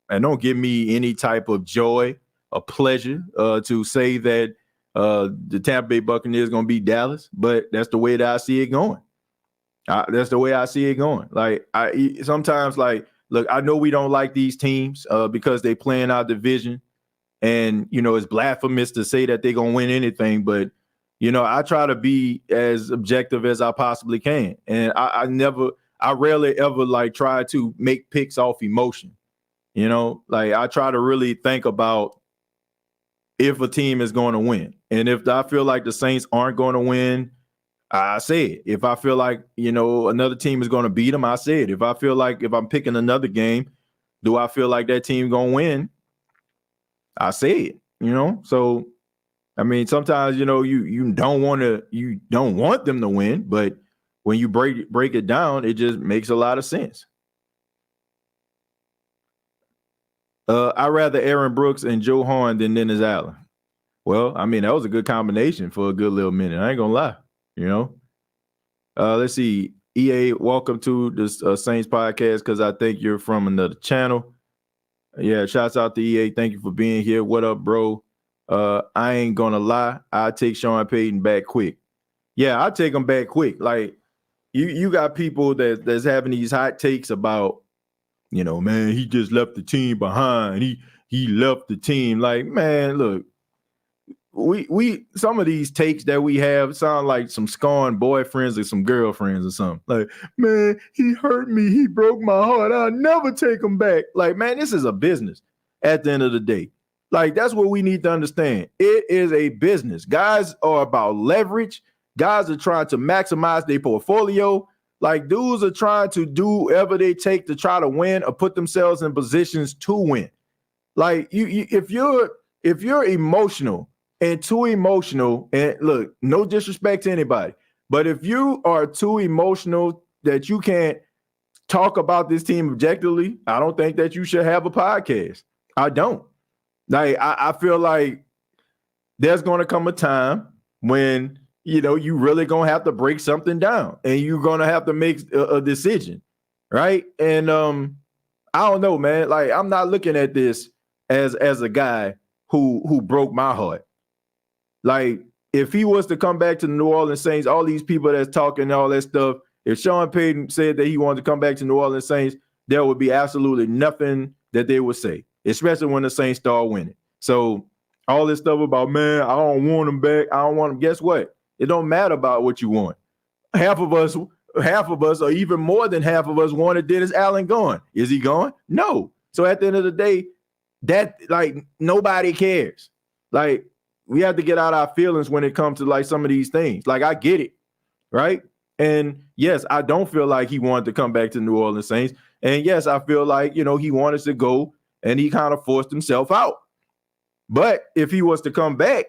and don't give me any type of joy or pleasure to say that the Tampa Bay Buccaneers going to beat Dallas, but that's the way that I see it going. That's the way I see it going. Like, sometimes, like, look, I know we don't like these teams because they play in our division, and, you know, it's blasphemous to say that they're going to win anything, but, you know, I try to be as objective as I possibly can, and I rarely ever, like, try to make picks off emotion. You know, like, I try to really think about if a team is going to win. And if I feel like the Saints aren't going to win, I say it. If I feel like, you know, another team is going to beat them, I say it. If I feel like if I'm picking another game, do I feel like that team going to win? I say it, you know? So, I mean, sometimes, you know, you don't want them to win, but when you break it down, it just makes a lot of sense. I'd rather Aaron Brooks and Joe Horn than Dennis Allen. Well, I mean, that was a good combination for a good little minute. I ain't gonna lie, you know. Let's see. EA, welcome to this Saints podcast because I think you're from another channel. Yeah, shouts out to EA. Thank you for being here. What up, bro? I ain't gonna lie. I'll take Sean Payton back quick. Yeah, I'll take him back quick. Like, you got people that's having these hot takes about, man, he just left the team behind. He left the team. Like, man, look, we some of these takes that we have sound like some scorned boyfriends or some girlfriends or something. Like, man, he hurt me. He broke my heart. I'll never take him back. Like, man, this is a business at the end of the day. Like, that's what we need to understand. It is a business. Guys are about leverage. Guys are trying to maximize their portfolio. Like, dudes are trying to do whatever they take to try to win or put themselves in positions to win. Like, if you're emotional and too emotional, and look, no disrespect to anybody, but if you are too emotional that you can't talk about this team objectively, I don't think that you should have a podcast. I don't. Like, I feel like there's going to come a time when, you really going to have to break something down and you're going to have to make a decision, right? And I don't know, man. Like, I'm not looking at this as a guy who broke my heart. Like, if he was to come back to the New Orleans Saints, all these people that's talking all that stuff, if Sean Payton said that he wanted to come back to New Orleans Saints, there would be absolutely nothing that they would say, especially when the Saints start winning. So all this stuff about, man, I don't want him back. I don't want him. Guess what? It don't matter about what you want. Half of us, or even more than half of us wanted Dennis Allen gone. Is he gone? No. So at the end of the day, that, like, nobody cares. Like, we have to get out our feelings when it comes to, like, some of these things. Like, I get it, right? And yes, I don't feel like he wanted to come back to New Orleans Saints. And yes, I feel like, he wanted to go and he kind of forced himself out. But if he was to come back,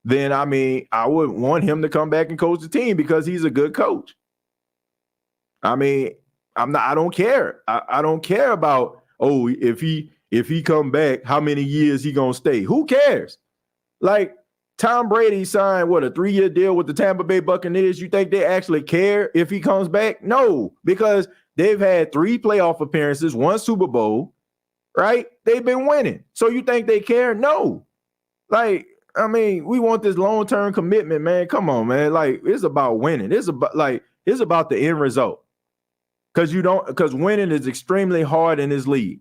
then, I mean, I would want him to come back and coach the team because he's a good coach. I mean, I don't care. I don't care about, if he come back, how many years he gonna stay? Who cares? Like, Tom Brady signed, a 3-year deal with the Tampa Bay Buccaneers. You think they actually care if he comes back? No, because they've had 3 playoff appearances, 1 Super Bowl, right? They've been winning. So you think they care? No. Like, I mean, we want this long-term commitment, man. Come on, man. Like, it's about winning. It's about the end result. Because winning is extremely hard in this league.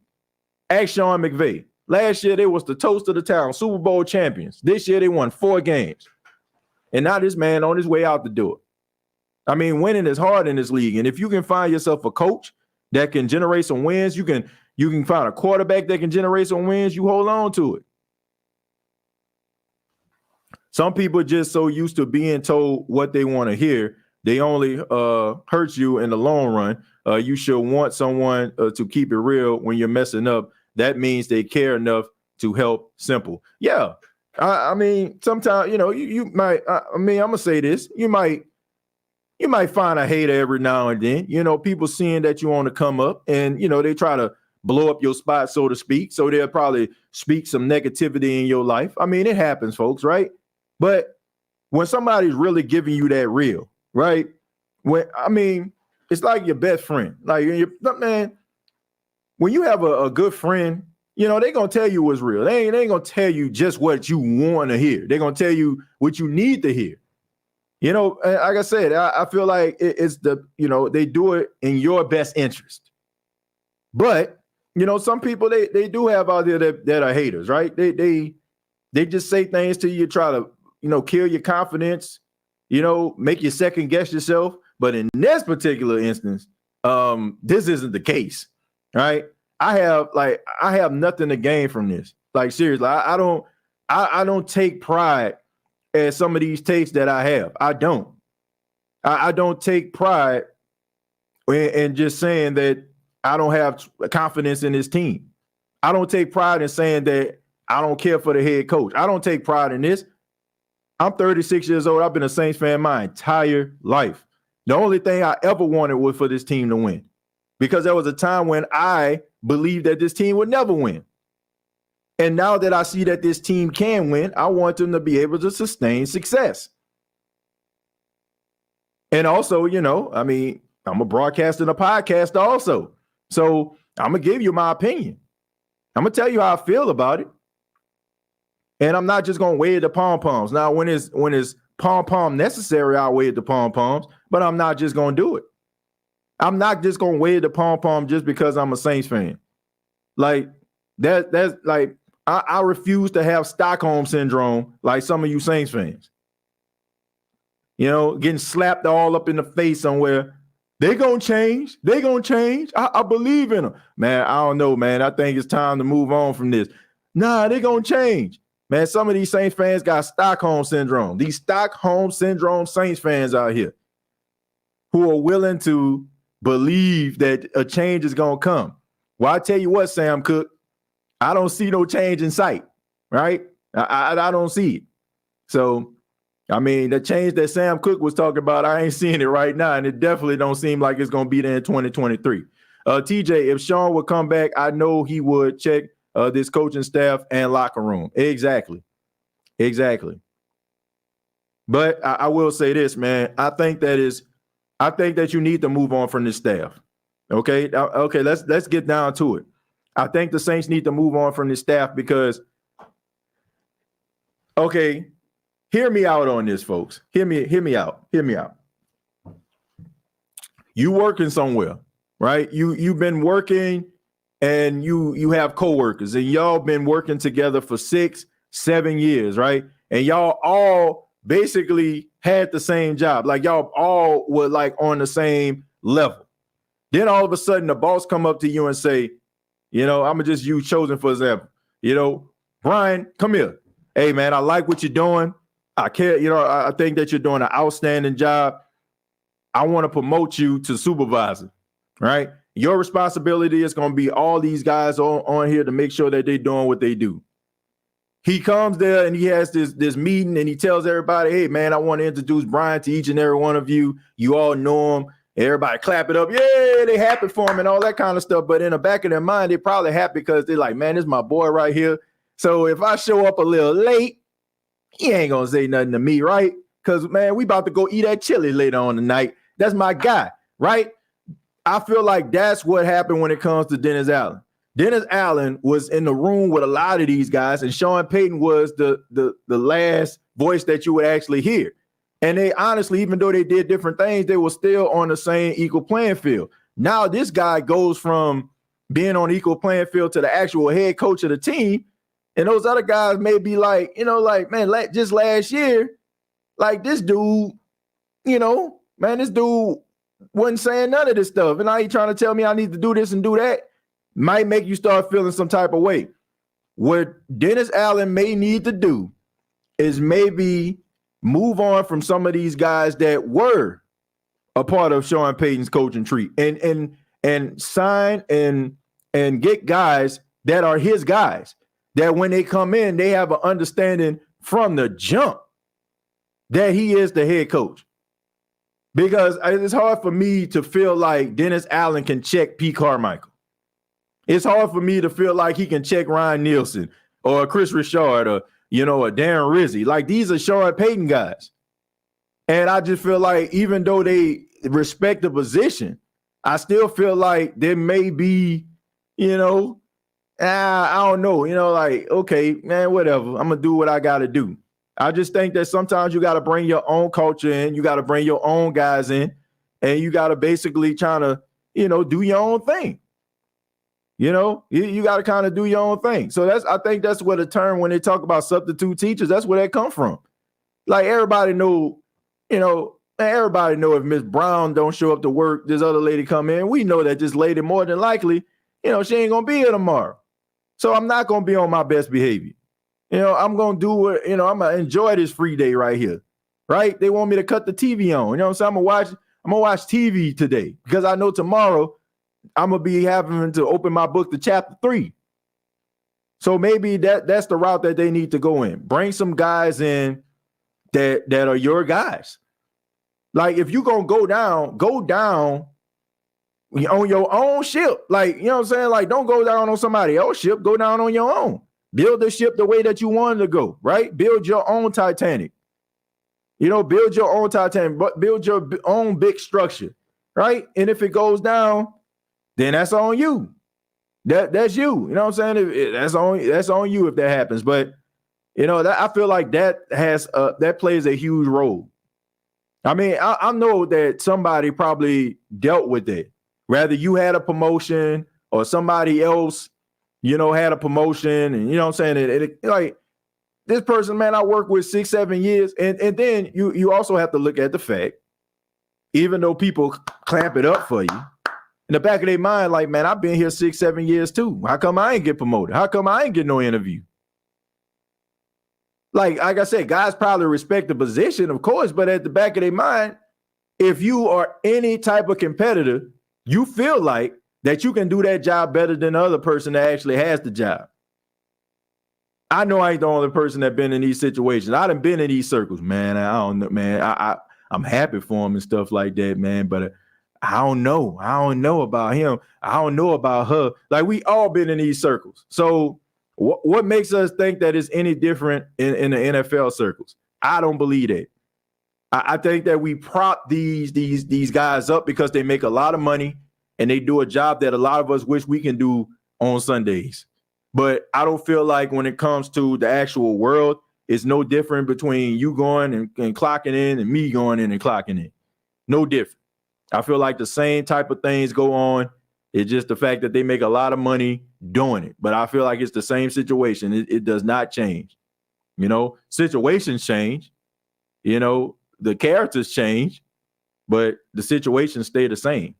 Ask Sean McVay. Last year, they was the toast of the town, Super Bowl champions. This year, they won 4 games. And now this man on his way out to do it. I mean, winning is hard in this league. And if you can find yourself a coach that can generate some wins, you can find a quarterback that can generate some wins, you hold on to it. Some people are just so used to being told what they want to hear, they only hurt you in the long run. You should want someone to keep it real when you're messing up. That means they care enough to help. Simple. Yeah. I mean, sometimes, you might, I'm going to say this. You might find a hater every now and then, people seeing that you want to come up and, they try to blow up your spot, so to speak. So they'll probably speak some negativity in your life. I mean, it happens, folks, right? But when somebody's really giving you that real, right? It's like your best friend. Like, man, when you have a good friend, they're going to tell you what's real. They ain't going to tell you just what you want to hear. They're going to tell you what you need to hear. Like I said, I feel like it's they do it in your best interest. But, some people, they do have out there that are haters, right? They just say things to you, try to, kill your confidence, make you second guess yourself. But in this particular instance, this isn't the case, right? I have nothing to gain from this. Like, seriously, I don't take pride at some of these takes that I have. I don't. I don't take pride in just saying that I don't have confidence in this team. I don't take pride in saying that I don't care for the head coach. I don't take pride in this. I'm 36 years old. I've been a Saints fan my entire life. The only thing I ever wanted was for this team to win, because there was a time when I believed that this team would never win. And now that I see that this team can win, I want them to be able to sustain success. And also, I mean, I'm a broadcaster and a podcast also. So I'm going to give you my opinion. I'm going to tell you how I feel about it. And I'm not just going to wave the pom-poms. Now, when it's pom-pom necessary, I'll wave the pom-poms, but I'm not just going to do it. I'm not just going to wave the pom-pom just because I'm a Saints fan. Like, that's like, I refuse to have Stockholm syndrome like some of you Saints fans. Getting slapped all up in the face somewhere. They gonna change. They gonna change. I believe in them. Man, I don't know, man. I think it's time to move on from this. Nah, they gonna change. Man, some of these Saints fans got Stockholm syndrome. These Stockholm syndrome Saints fans out here who are willing to believe that a change is gonna come. Well, I tell you what, Sam Cook, I don't see no change in sight, right? I don't see it. So, I mean, the change that Sam Cook was talking about, I ain't seeing it right now, and it definitely don't seem like it's going to be there in 2023. TJ, if Sean would come back, I know he would check this coaching staff and locker room. Exactly. But I will say this, man. I think that you need to move on from this staff. Okay, let's get down to it. I think the Saints need to move on from this staff because, okay, hear me out on this, folks. Hear me out. You working somewhere, right? You've been working and you have coworkers and y'all been working together for 6-7 years, right? And y'all all basically had the same job. Like y'all all were like on the same level. Then all of a sudden the boss come up to you and say, I'm gonna just use Chosen for example. Brian, come here. Hey man, I like what you're doing. I care, I think that you're doing an outstanding job. I want to promote you to supervisor, right? Your responsibility is going to be all these guys on here to make sure that they're doing what they do. He comes there and he has this meeting and he tells everybody, hey, man, I want to introduce Brian to each and every one of you. You all know him. Everybody clap it up. Yeah, they happy for him and all that kind of stuff. But in the back of their mind, they're probably happy because they're like, man, this is my boy right here. So if I show up a little late, he ain't going to say nothing to me, right? Because, man, we about to go eat at Chili later on tonight. That's my guy, right? I feel like that's what happened when it comes to Dennis Allen. Dennis Allen was in the room with a lot of these guys, and Sean Payton was the last voice that you would actually hear. And they honestly, even though they did different things, they were still on the same equal playing field. Now this guy goes from being on equal playing field to the actual head coach of the team. And those other guys may be like, man, just last year, like this dude, this dude wasn't saying none of this stuff. And now he's trying to tell me I need to do this and do that. Might make you start feeling some type of way. What Dennis Allen may need to do is maybe move on from some of these guys that were a part of Sean Payton's coaching tree and sign and get guys that are his guys, that when they come in, they have an understanding from the jump that he is the head coach. Because it's hard for me to feel like Dennis Allen can check Pete Carmichael. It's hard for me to feel like he can check Ryan Nielsen or Chris Richard or, or Darren Rizzi. Like these are Sean Payton guys. And I just feel like even though they respect the position, I still feel like there may be, I don't know, okay, man, whatever. I'm going to do what I got to do. I just think that sometimes you got to bring your own culture in. You got to bring your own guys in, and you got to basically try to, do your own thing. You got to kind of do your own thing. So I think that's what a term when they talk about substitute teachers, that's where that come from. Like everybody know, everybody know if Miss Brown don't show up to work, this other lady come in. We know that this lady more than likely, she ain't going to be here tomorrow. So I'm not going to be on my best behavior. I'm going to do what, I'm going to enjoy this free day right here, right? They want me to cut the TV on. You know what I'm saying? I'm going to watch TV today because I know tomorrow I'm going to be having to open my book to chapter 3. So maybe that's the route that they need to go in. Bring some guys in that are your guys. Like if you're going to go down on your own ship. Like, you know what I'm saying? Like don't go down on somebody else's ship. Go down on your own. Build the ship the way that you wanted to go, right? Build your own Titanic. Build your own Titanic, but build your own big structure, right? And if it goes down, then that's on you. That's you. You know what I'm saying? That's on you if that happens. But I feel like that plays a huge role. I mean, I know that somebody probably dealt with it. Whether you had a promotion or somebody else, had a promotion, and you know what I'm saying? Like this person, man, I worked with 6-7 years. And then you also have to look at the fact, even though people clamp it up for you, in the back of their mind, like, man, I've been here 6-7 years too. How come I ain't get promoted? How come I ain't get no interview? Like I said, guys probably respect the position, of course, but at the back of their mind, if you are any type of competitor, you feel like that you can do that job better than the other person that actually has the job. I know I ain't the only person that been in these situations. I done been in these circles, man. I don't know, man. I'm happy for him and stuff like that, man, but I don't know. I don't know about him. I don't know about her. Like, we all been in these circles. So what makes us think that it's any different in the NFL circles? I don't believe that. I think that we prop these guys up because they make a lot of money and they do a job that a lot of us wish we can do on Sundays. But I don't feel like when it comes to the actual world, it's no different between you going and clocking in and me going in and clocking in. No different. I feel like the same type of things go on. It's just the fact that they make a lot of money doing it. But I feel like it's the same situation. It does not change. Situations change. The characters change, but the situations stay the same.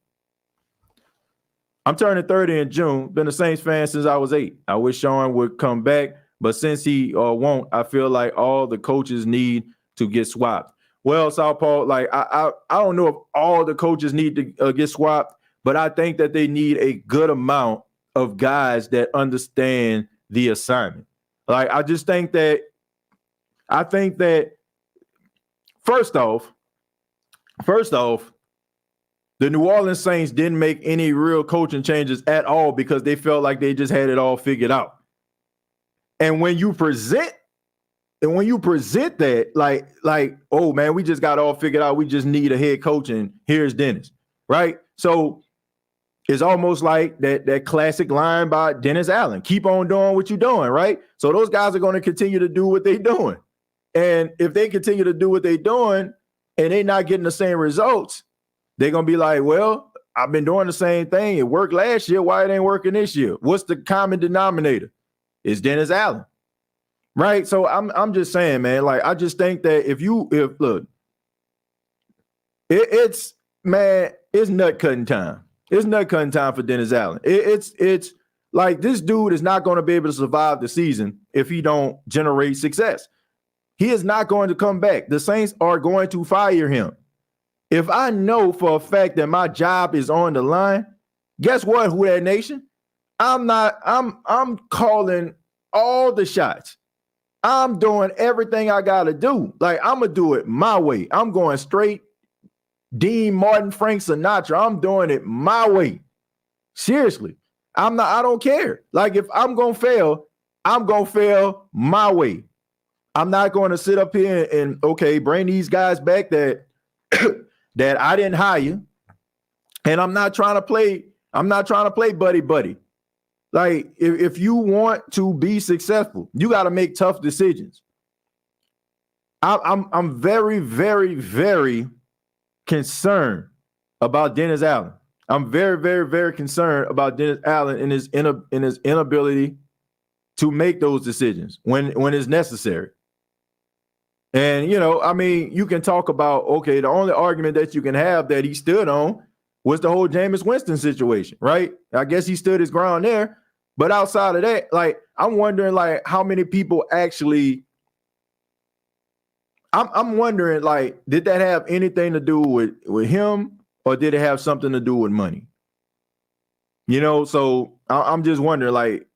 I'm turning 30 in June. Been a Saints fan since I was 8. I wish Sean would come back, but since he won't, I feel like all the coaches need to get swapped. Well, Southpaw, like I don't know if all the coaches need to get swapped, but I think that they need a good amount of guys that understand the assignment. Like, I think that first off, the New Orleans Saints didn't make any real coaching changes at all because they felt like they just had it all figured out. And when you present that, like, oh man, we just got all figured out. We just need a head coach, and here's Dennis, right? So it's almost like that classic line by Dennis Allen: "Keep on doing what you're doing," right? So those guys are going to continue to do what they're doing, and if they continue to do what they're doing and they're not getting the same results, they're gonna be like, "Well, I've been doing the same thing. It worked last year. Why it ain't working this year?" What's the common denominator? It's Dennis Allen. Right. So I'm just saying, man, like, I just think that it's nut cutting time. It's nut cutting time for Dennis Allen. It's like, this dude is not going to be able to survive the season if he don't generate success. He is not going to come back. The Saints are going to fire him. If I know for a fact that my job is on the line, guess what, Who Dat Nation? I'm calling all the shots. I'm doing everything I got to do. Like, I'm going to do it my way. I'm going straight Dean Martin, Frank Sinatra. I'm doing it my way. Seriously. I don't care. Like, if I'm going to fail, I'm going to fail my way. I'm not going to sit up here and bring these guys back that that I didn't hire. And I'm not trying to play buddy. Like, if you want to be successful, you got to make tough decisions. I'm very, very, very concerned about Dennis Allen. I'm very, very, very concerned about Dennis Allen and his inability to make those decisions when it's necessary. And, you can talk about, the only argument that you can have that he stood on was the whole Jameis Winston situation, right? I guess he stood his ground there. But outside of that, like, I'm wondering, like, how many people actually, I'm wondering, like, did that have anything to do with him, or did it have something to do with money? So I'm just wondering, like,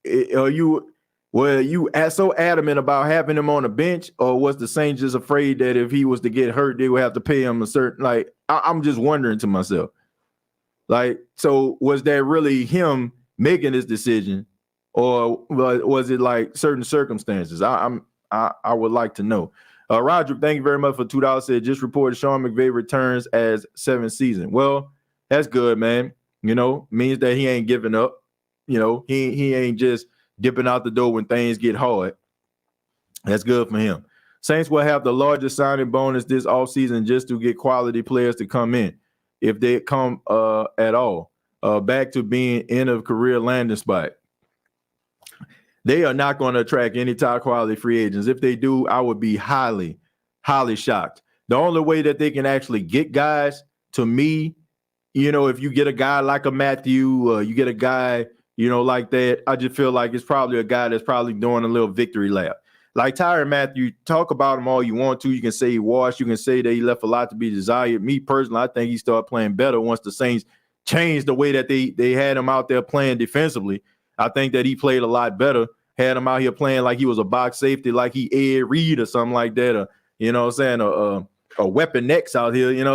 were you so adamant about having him on the bench, or was the Saints just afraid that if he was to get hurt, they would have to pay him a certain, like, I'm just wondering to myself. Like, so was that really him making this decision, or was it like certain circumstances? I would like to know. Roger, thank you very much for $2. Said just reported Sean McVay returns as 7th season. Well, that's good, man. Means that he ain't giving up. He ain't just dipping out the door when things get hard. That's good for him. Saints will have the largest signing bonus this offseason just to get quality players to come in, if they come at all. Back to being end of career landing spot. They are not going to attract any top quality free agents. If they do, I would be highly, highly shocked. The only way that they can actually get guys, to me, if you get a guy like a Matthew, you get a guy, like that, I just feel like it's probably a guy that's probably doing a little victory lap. Like Tyrann Mathieu, talk about him all you want to. You can say he washed. You can say that he left a lot to be desired. Me personally, I think he started playing better once the Saints changed the way that they had him out there playing defensively. I think that he played a lot better. Had him out here playing like he was a box safety, like he Ed Reed or something like that, or a Weapon X out here. Give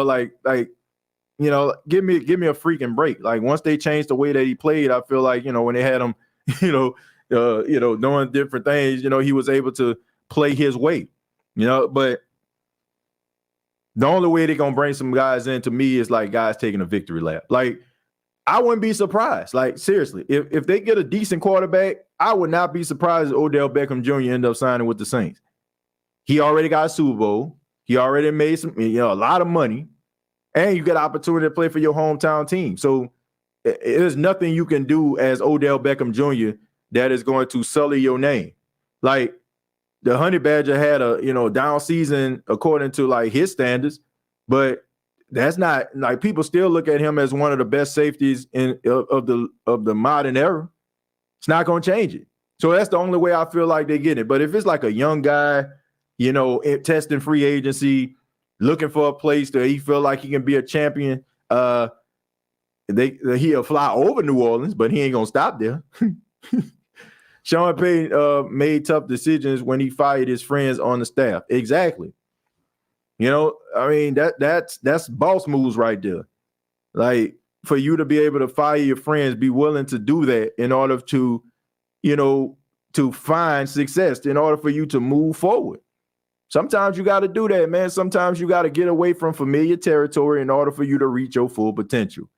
me a freaking break. Like once they changed the way that he played, I feel like when they had him, doing different things, he was able to play his way, but the only way they're going to bring some guys in to me is like guys taking a victory lap. Like I wouldn't be surprised. Like seriously, if they get a decent quarterback, I would not be surprised if Odell Beckham Jr. end up signing with the Saints. He already got a Super Bowl. He already made some, a lot of money, and you get an opportunity to play for your hometown team. So there's nothing you can do as Odell Beckham Jr. that is going to sully your name. Like the Honey Badger had a down season according to like his standards, but that's not like people still look at him as one of the best safeties of the modern era. It's not going to change it. So that's the only way I feel like they get it. But if it's like a young guy, testing free agency, looking for a place that he feel like he can be a champion, he'll fly over New Orleans, but he ain't gonna stop there. Sean Payton made tough decisions when he fired his friends on the staff. Exactly. That's boss moves right there. Like for you to be able to fire your friends, be willing to do that in order to, to find success, in order for you to move forward. Sometimes you got to do that, man. Sometimes you got to get away from familiar territory in order for you to reach your full potential.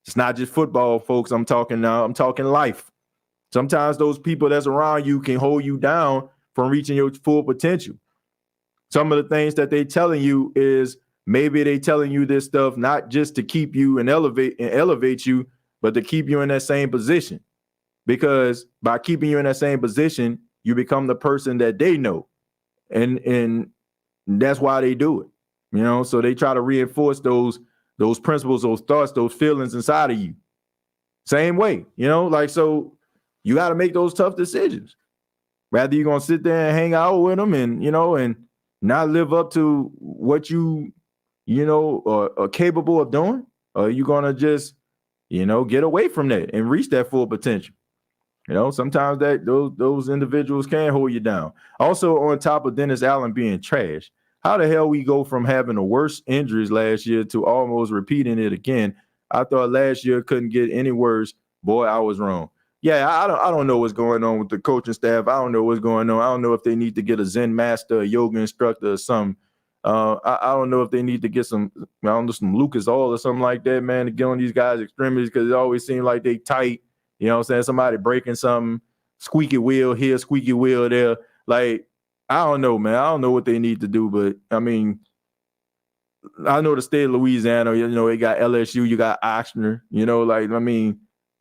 It's not just football, folks. I'm talking life. Sometimes those people that's around you can hold you down from reaching your full potential. Some of the things that they telling you is maybe they telling you this stuff not just to keep you and elevate you, but to keep you in that same position. Because by keeping you in that same position, you become the person that they know. And that's why they do it. So they try to reinforce those principles, those thoughts, those feelings inside of you. Same way, so you got to make those tough decisions. Whether you're going to sit there and hang out with them and, and not live up to what you are capable of doing, or you're going to just, get away from that and reach that full potential. Sometimes that those individuals can hold you down. Also, on top of Dennis Allen being trash, how the hell we go from having the worst injuries last year to almost repeating it again? I thought last year couldn't get any worse. Boy, I was wrong. Yeah, I don't know what's going on with the coaching staff. I don't know what's going on. I don't know if they need to get a Zen master, a yoga instructor, or something. I don't know if they need to get some Lucas Oil or something like that, man, to get on these guys' extremities, because it always seems like they tight. Somebody breaking something, squeaky wheel here, squeaky wheel there. Like, I don't know, man. I don't know what they need to do, but I mean, I know the state of Louisiana, they got LSU, you got Ochsner,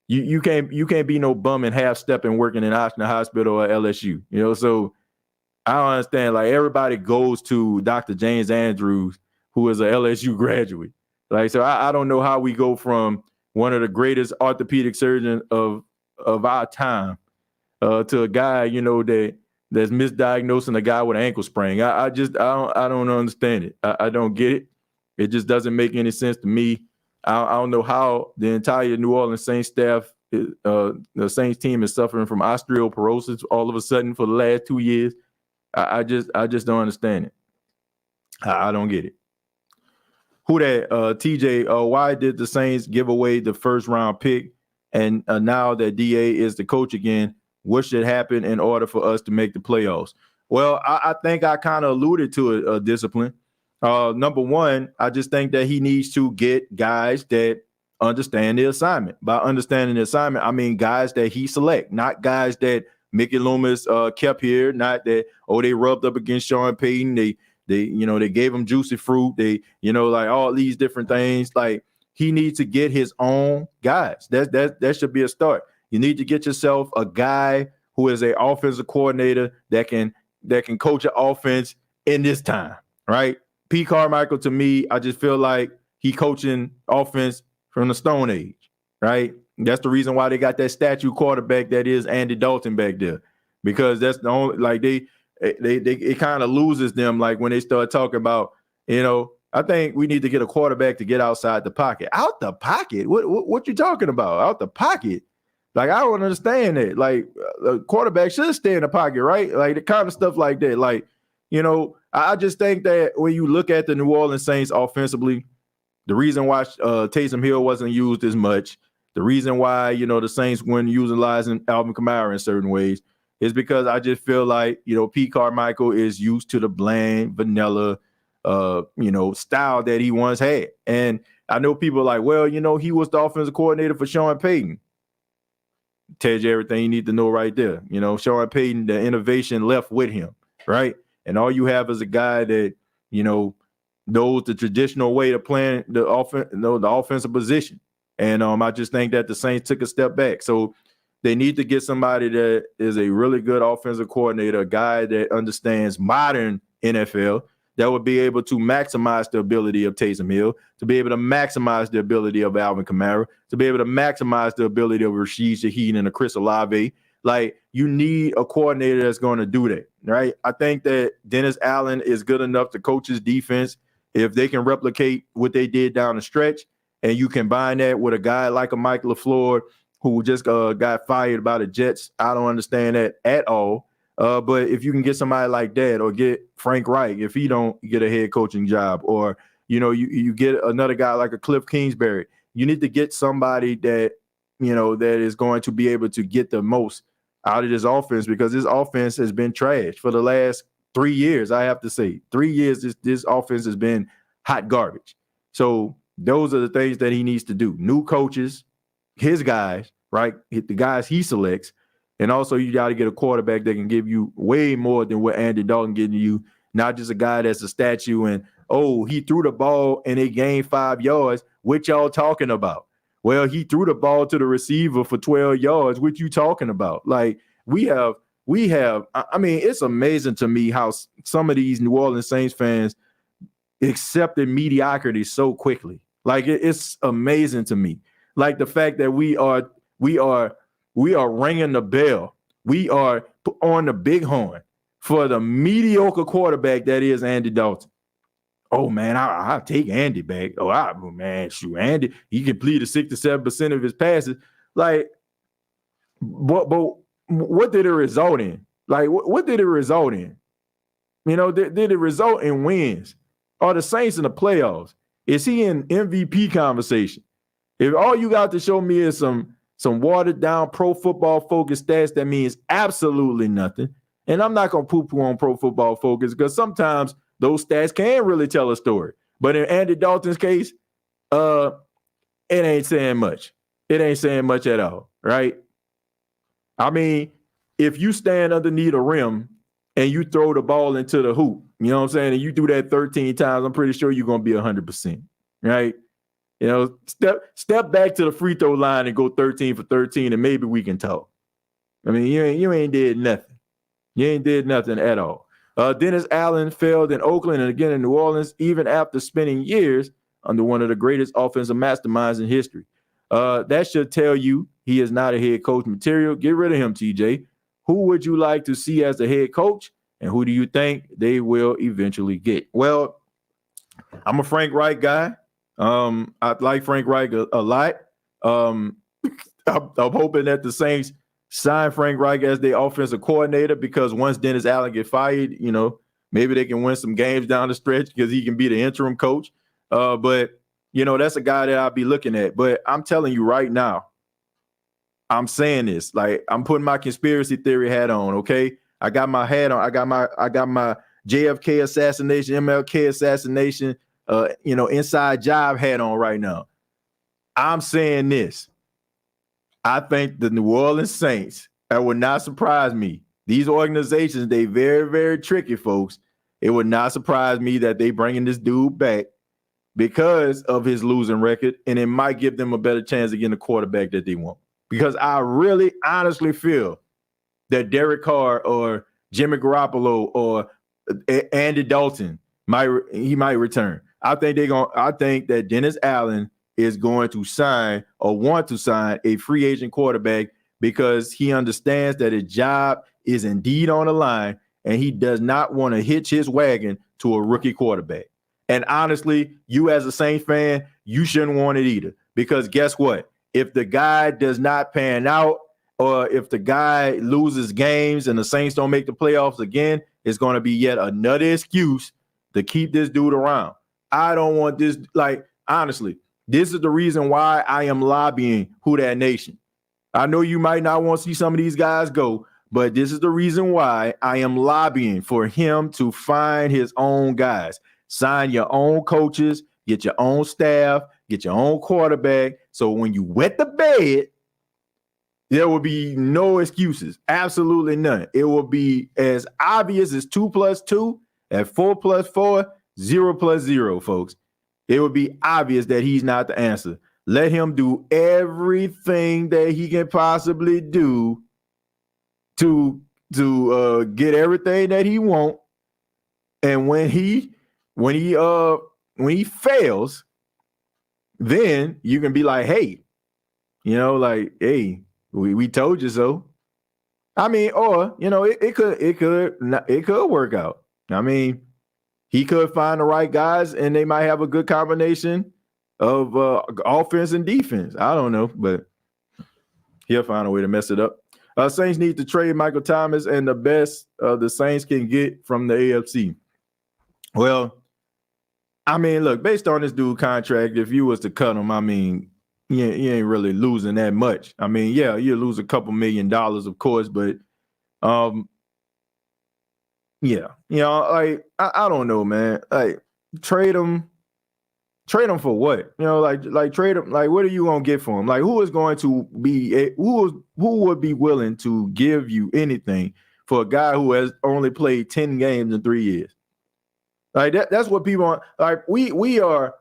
you can't be no bum and half stepping working in Ochsner Hospital or LSU, so I don't understand. Like, everybody goes to Dr. James Andrews, who is a LSU graduate. Like, so I don't know how we go from one of the greatest orthopedic surgeons of our time to a guy, that's misdiagnosing a guy with an ankle sprain. I don't understand it. I don't get it. It just doesn't make any sense to me. I don't know how the entire New Orleans Saints staff, the Saints team, is suffering from osteoporosis all of a sudden for the last 2 years. I just don't understand it. I don't get it. Who that? TJ, why did the Saints give away the first round pick? And now that DA is the coach again, what should happen in order for us to make the playoffs? Well, I think I kind of alluded to a discipline. Number one, I just think that he needs to get guys that understand the assignment. By understanding the assignment, I mean guys that he select, not guys that Mickey Loomis kept here, not that, they rubbed up against Sean Payton. They gave him juicy fruit. They, like all these different things. Like, he needs to get his own guys. That should be a start. You need to get yourself a guy who is an offensive coordinator that can coach an offense in this time, right? P. Carmichael, to me, I just feel like he coaching offense from the Stone Age, right? That's the reason why they got that statue quarterback that is Andy Dalton back there, because that's the only, like, it kind of loses them, like when they start talking about, I think we need to get a quarterback to get outside the pocket. Out the pocket? What you talking about? Out the pocket? Like, I don't understand it. Like, a quarterback should stay in the pocket, right? Like, the kind of stuff like that. Like, I just think that when you look at the New Orleans Saints offensively, the reason why Taysom Hill wasn't used as much, the reason why, the Saints weren't utilizing Alvin Kamara in certain ways is because I just feel like, Pete Carmichael is used to the bland, vanilla, style that he once had. And I know people are like, well, he was the offensive coordinator for Sean Payton. Tells you everything you need to know right there. Sean Payton, the innovation left with him, right? And all you have is a guy that, knows the traditional way to play the offensive position. And I just think that the Saints took a step back. So they need to get somebody that is a really good offensive coordinator, a guy that understands modern NFL, that would be able to maximize the ability of Taysom Hill, to be able to maximize the ability of Alvin Kamara, to be able to maximize the ability of Rashid Shaheed and a Chris Olave. Like, you need a coordinator that's going to do that, right? I think that Dennis Allen is good enough to coach his defense. If they can replicate what they did down the stretch, and you combine that with a guy like a Mike LaFleur who just got fired by the Jets, I don't understand that at all. But if you can get somebody like that, or get Frank Reich, if he don't get a head coaching job, or, you get another guy like a Cliff Kingsbury, you need to get somebody that, that is going to be able to get the most out of this offense, because this offense has been trashed for the last 3 years. I have to say 3 years, this offense has been hot garbage. So those are the things that he needs to do. New coaches, his guys, right? The guys he selects. And also, you got to get a quarterback that can give you way more than what Andy Dalton getting you, not just a guy that's a statue and, he threw the ball and they gained 5 yards. What y'all talking about? Well, he threw the ball to the receiver for 12 yards. What you talking about? Like, we have, I mean, it's amazing to me how some of these New Orleans Saints fans accepted mediocrity so quickly. Like, it's amazing to me. Like, the fact that we are ringing the bell. We are on the bighorn for the mediocre quarterback that is Andy Dalton. Oh, man, I'll take Andy back. Shoot, Andy, he completed 67% of his passes. Like, but what did it result in? Like, what did it result in? Did it result in wins? Are the Saints in the playoffs? Is he in MVP conversation? If all you got to show me is some watered down pro football focus stats, that means absolutely nothing. And I'm not going to poo-poo on pro football focus, because sometimes those stats can really tell a story. But in Andy Dalton's case, it ain't saying much. It ain't saying much at all, right? I mean, if you stand underneath a rim and you throw the ball into the hoop, you know what I'm saying, and you do that 13 times, I'm pretty sure you're going to be 100%, right? Step back to the free throw line and go 13 for 13, and maybe we can talk. I mean, you ain't did nothing. You ain't did nothing at all. Dennis Allen failed in Oakland and again in New Orleans, even after spending years under one of the greatest offensive masterminds in history. That should tell you he is not a head coach material. Get rid of him, TJ. Who would you like to see as the head coach, and who do you think they will eventually get? Well, I'm a Frank Reich guy. I like Frank Reich a lot. I'm hoping that the Saints sign Frank Reich as their offensive coordinator, because once Dennis Allen get fired, maybe they can win some games down the stretch because he can be the interim coach. But that's a guy that I'll be looking at. But I'm telling you right now, I'm saying this, like, I'm putting my conspiracy theory hat on, okay? I got my hat on. I got my JFK assassination, MLK assassination, inside job hat on right now. I'm saying this. I think the New Orleans Saints, that would not surprise me. These organizations, they very, very tricky, folks. It would not surprise me that they bringing this dude back because of his losing record, and it might give them a better chance of getting the quarterback that they want. Because I really honestly feel that Derek Carr or Jimmy Garoppolo or Andy Dalton might return. I think that Dennis Allen is going to sign or want to sign a free agent quarterback because he understands that his job is indeed on the line and he does not want to hitch his wagon to a rookie quarterback. And honestly, you as a Saints fan, you shouldn't want it either, because guess what? If the guy does not pan out, or if the guy loses games and the Saints don't make the playoffs again, it's going to be yet another excuse to keep this dude around. I don't want this. Like, honestly, this is the reason why I am lobbying Who Dat Nation. I know you might not want to see some of these guys go, but this is the reason why I am lobbying for him to find his own guys. Sign your own coaches, get your own staff, get your own quarterback. So when you wet the bed, there will be no excuses. Absolutely none. It will be as obvious as 2 + 2 and 4 + 4, 0 + 0, folks. It would be obvious that he's not the answer. Let him do everything that he can possibly do to get everything that he wants. And when he fails, then you can be like, hey, hey, we told you so. I mean, or it could work out. I mean, he could find the right guys and they might have a good combination of offense and defense. I don't know, but he'll find a way to mess it up. Saints need to trade Michael Thomas and the best the Saints can get from the AFC. Well, I mean, look, based on this dude contract, if you was to cut him, I mean, you ain't really losing that much. I mean, yeah, you lose a couple $1 million, of course, but yeah, like I don't know, man. Like trade him for what? Like trade him. Like, what are you gonna get for him? Like, who is going to be who would be willing to give you anything for a guy who has only played 10 games in 3 years? Like that's what people are like. We are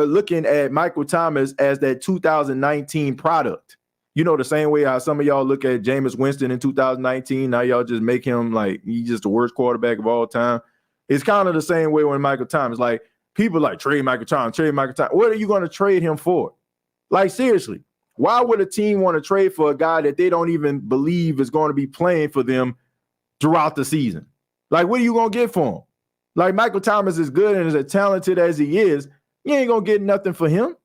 looking at Michael Thomas as that 2019 product. The same way how some of y'all look at Jameis Winston in 2019. Now y'all just make him like he's just the worst quarterback of all time. It's kind of the same way when Michael Thomas, like people like trade Michael Thomas. What are you going to trade him for? Like, seriously, why would a team want to trade for a guy that they don't even believe is going to be playing for them throughout the season? Like, what are you going to get for him? Like, Michael Thomas is good and as talented as he is, you ain't going to get nothing for him.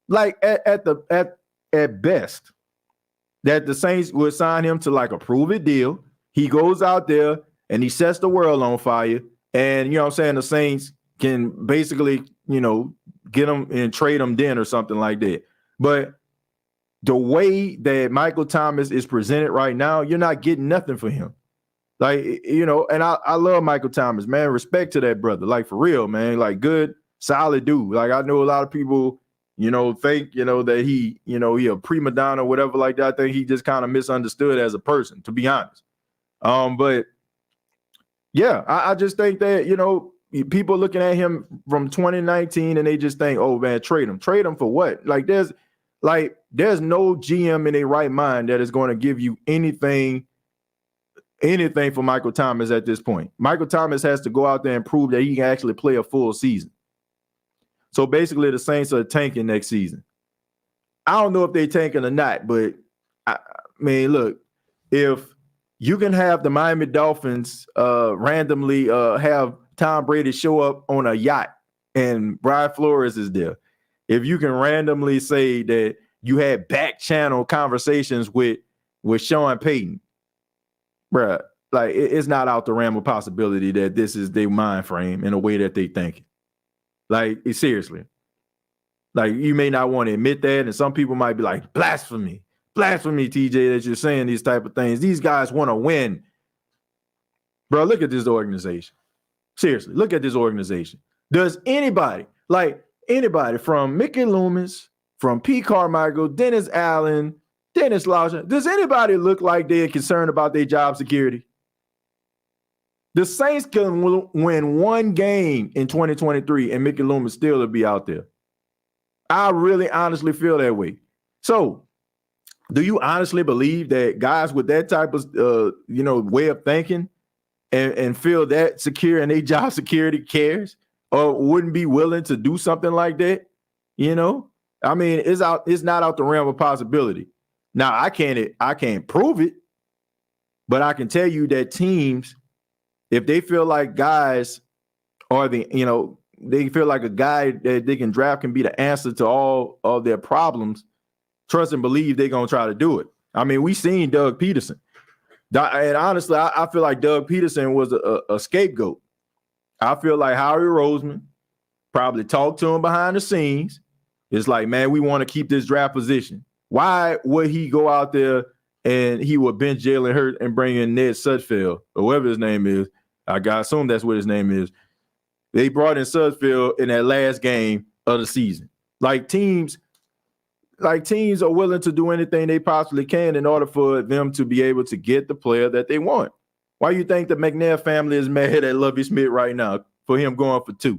Like, at best, that the Saints would sign him to like a prove-it deal. He goes out there and he sets the world on fire. And, the Saints can basically, get him and trade him then or something like that. But the way that Michael Thomas is presented right now, you're not getting nothing for him. Like, and I love Michael Thomas, man. Respect to that brother. Like, for real, man. Like, good, solid dude. Like, I know a lot of people, think, that he a prima donna or whatever like that. I think he just kind of misunderstood as a person, to be honest. But yeah, I just think that, people looking at him from 2019 and they just think, oh man, trade him for what? Like there's no GM in their right mind that is going to give you anything for Michael Thomas at this point. Michael Thomas has to go out there and prove that he can actually play a full season. So basically the Saints are tanking next season. I don't know if they're tanking or not, but I mean, look, if you can have the Miami Dolphins randomly have Tom Brady show up on a yacht and Brian Flores is there. If you can randomly say that you had back channel conversations with Sean Payton, bruh, like it's not out the realm of possibility that this is their mind frame in a way that they think. Like, seriously. Like, you may not want to admit that, and some people might be like, blasphemy, TJ, that you're saying these type of things. These guys want to win. Bro, look at this organization. Seriously, look at this organization. Does anybody from Mickey Loomis, from P. Carmichael, Dennis Allen, Dennis Lauscher, does anybody look like they're concerned about their job security? The Saints can win one game in 2023 and Mickey Loomis still will be out there. I really honestly feel that way. So, do you honestly believe that guys with that type of way of thinking and feel that secure in their job security cares or wouldn't be willing to do something like that? I mean, it's not out the realm of possibility. Now, I can't prove it, but I can tell you that teams, if they feel like guys are they feel like a guy that they can draft can be the answer to all of their problems, trust and believe they're going to try to do it. I mean, we seen Doug Peterson. And honestly, I feel like Doug Peterson was a scapegoat. I feel like Howie Roseman probably talked to him behind the scenes. It's like, man, we want to keep this draft position. Why would he go out there and he would bench Jalen Hurts and bring in Ned Sudfeld or whatever his name is? I gotta assume that's what his name is. They brought in Sudfeld in that last game of the season. Like teams are willing to do anything they possibly can in order for them to be able to get the player that they want. Why do you think the McNair family is mad at Lovie Smith right now for him going for 2?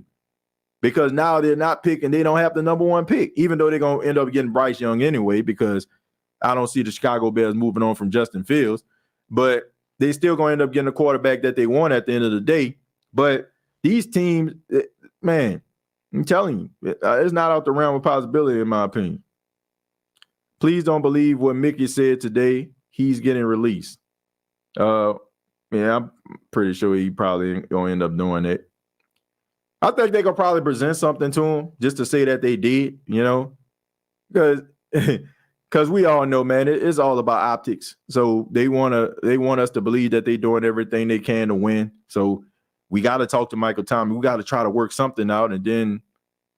Because now they're not picking, they don't have the number 1 pick, even though they're going to end up getting Bryce Young anyway, because I don't see the Chicago Bears moving on from Justin Fields. But they still going to end up getting a quarterback that they want at the end of the day. But these teams, man, I'm telling you, it's not out the realm of possibility, in my opinion. Please don't believe what Mickey said today. He's getting released. I'm pretty sure he probably ain't going to end up doing it. I think they could probably present something to him just to say that they did, because we all know, man, it's all about optics. So they want us to believe that they're doing everything they can to win. So we got to talk to Michael Thomas. We got to try to work something out, and then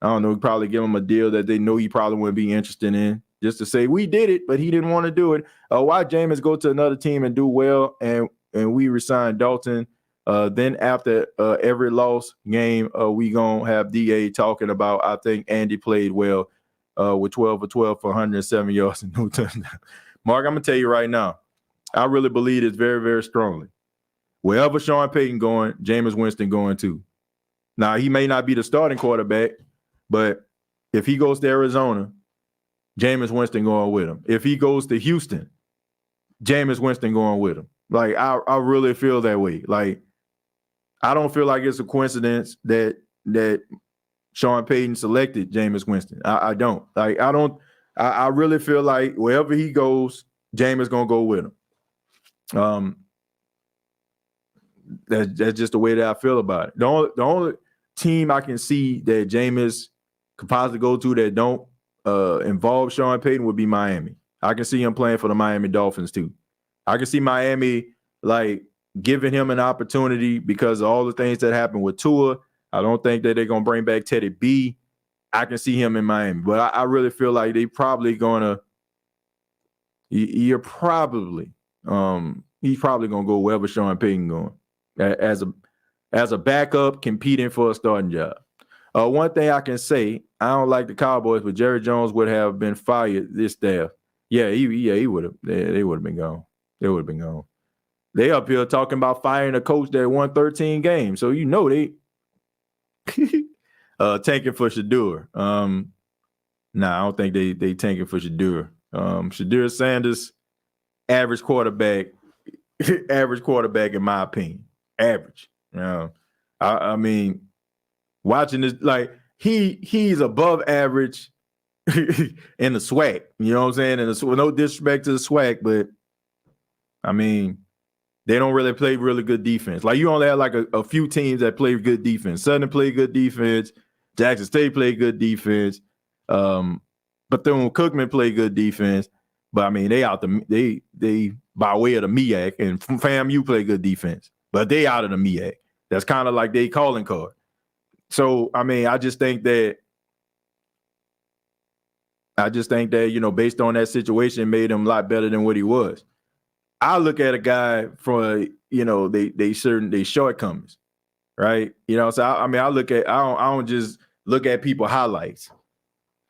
I don't know, probably give him a deal that they know he probably wouldn't be interested in, just to say we did it, but he didn't want to do it. Why Jameis go to another team and do well, and we resign Dalton. Then after every loss game, we gonna have DA talking about, I think Andy played well with 12 for 12 for 107 yards and no touchdown. Mark, I'm gonna tell you right now, I really believe this very, very strongly. Wherever Sean Payton going, Jameis Winston going too. Now, he may not be the starting quarterback, but if he goes to Arizona, Jameis Winston going with him. If he goes to Houston, Jameis Winston going with him. Like, I really feel that way. Like, I don't feel like it's a coincidence that Sean Payton selected Jameis Winston. I don't. Like, I really feel like wherever he goes, Jameis gonna go with him. That's just the way that I feel about it. The only team I can see that Jameis could possibly go to that don't involve Sean Payton would be Miami. I can see him playing for the Miami Dolphins too. I can see Miami like giving him an opportunity because of all the things that happened with Tua. I don't think that they're gonna bring back Teddy B. I can see him in Miami, but I really feel like they probably gonna. He's probably gonna go wherever Sean Payton going as a backup competing for a starting job. One thing I can say, I don't like the Cowboys, but Jerry Jones would have been fired this staff. Yeah, he would have. They would have been gone. They would have been gone. They up here talking about firing a coach that won 13 games, so they tanking for Shedeur. I don't think they tanking for Shedeur. Shedeur Sanders, average quarterback in my opinion. Average. I mean, watching this, like he's above average in the swag. You know what I'm saying? And no disrespect to the swag, but I mean, they don't really play really good defense. Like you only have like a few teams that play good defense. Southern play good defense. Jackson State play good defense. Bethune Cookman play good defense. But I mean, they by way of the MEAC, and FAMU play good defense. But they out of the MEAC. That's kind of like they calling card. So I mean, I just think that based on that situation, it made him a lot better than what he was. I look at a guy for, they shortcomings, right? So I don't just look at people highlights.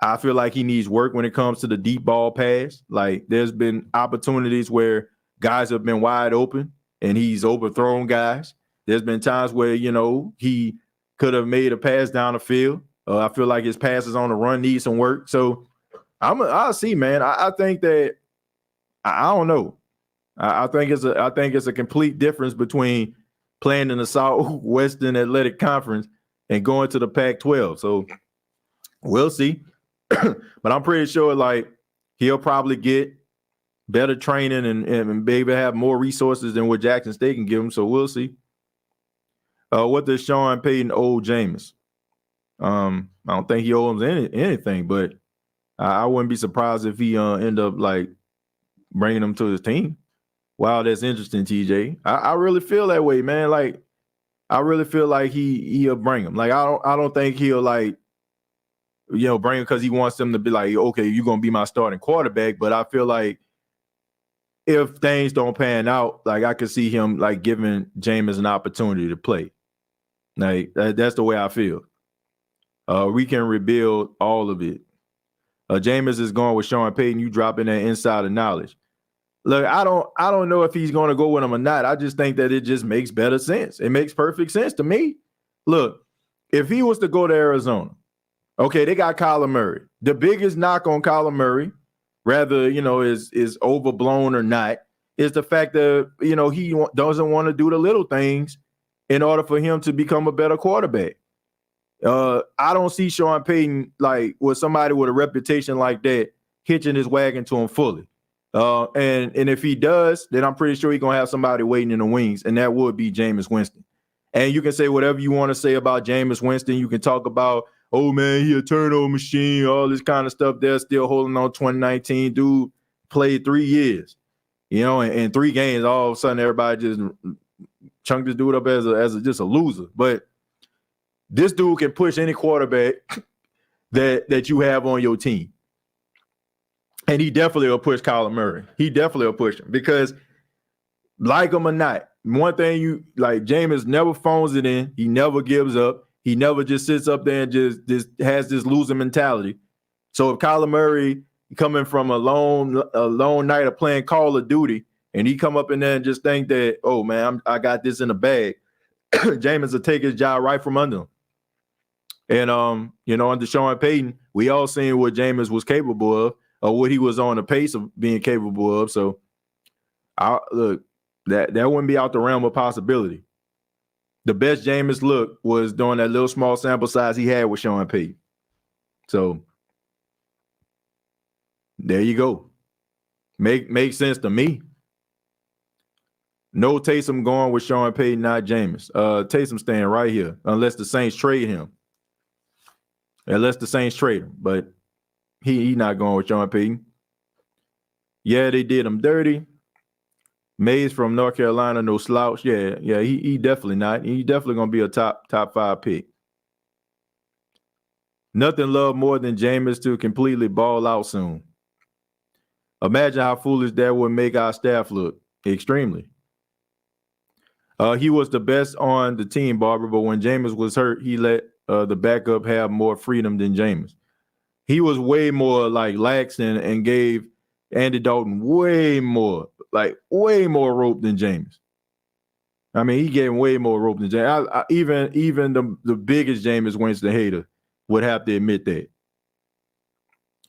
I feel like he needs work when it comes to the deep ball pass. Like there's been opportunities where guys have been wide open and he's overthrown guys. There's been times where, he could have made a pass down the field. I feel like his passes on the run need some work. So I'll see, man. I think that I don't know. I think it's a complete difference between playing in the Southwestern Athletic Conference and going to the Pac-12. So we'll see. But I'm pretty sure like he'll probably get better training and be able to have more resources than what Jackson State can give him. So we'll see. What does Sean Payton owe Jameis? I don't think he owes him anything, but I wouldn't be surprised if he end up like bringing him to his team. Wow, that's interesting, TJ. I really feel that way, man. Like I really feel like he'll bring him. Like I don't think he'll like bring him because he wants them to be like, okay, you're gonna be my starting quarterback. But I feel like if things don't pan out, like I could see him like giving Jameis an opportunity to play. Like that's the way I feel. We can rebuild all of it. Jameis is going with Sean Payton. You dropping that insider knowledge. Look, I don't know if he's going to go with him or not. I just think that it just makes better sense. It makes perfect sense to me. Look, if he was to go to Arizona, okay, they got Kyler Murray. The biggest knock on Kyler Murray, rather is overblown or not, is the fact that he doesn't want to do the little things in order for him to become a better quarterback. I don't see Sean Payton like with somebody with a reputation like that hitching his wagon to him fully. And if he does, then I'm pretty sure he's gonna have somebody waiting in the wings, and that would be Jameis Winston. And you can say whatever you want to say about Jameis Winston. You can talk about, oh man, he a turnover machine, all this kind of stuff. They're still holding on. 2019 dude played 3 years, and 3 games. All of a sudden, everybody just chunked this dude up as just a loser. But this dude can push any quarterback that you have on your team. And he definitely will push Kyler Murray. He definitely will push him because, like him or not, one thing Jameis never phones it in. He never gives up. He never just sits up there and just has this losing mentality. So if Kyler Murray coming from a long night of playing Call of Duty and he come up in there and just think that, oh man, I got this in the bag, Jameis will take his job right from under him. And under Sean Payton, we all seen what Jameis was capable of. Or what he was on the pace of being capable of. So, look, that wouldn't be out the realm of possibility. The best Jameis looked was during that little small sample size he had with Sean Payton. So, there you go. Make sense to me. No Taysom going with Sean Payton, not Jameis. Taysom staying right here unless the Saints trade him. But he not going with Sean Payton. Yeah, they did him dirty. Mays from North Carolina, no slouch. Yeah, he definitely not. He definitely gonna be a top 5 pick. Nothing love more than Jameis to completely ball out soon. Imagine how foolish that would make our staff look. Extremely. He was the best on the team, Barbara, but when Jameis was hurt, he let the backup have more freedom than Jameis. He was way more like lax and gave Andy Dalton way more rope than Jameis. I mean, he gave him way more rope than Jameis. Even the biggest Jameis Winston hater would have to admit that.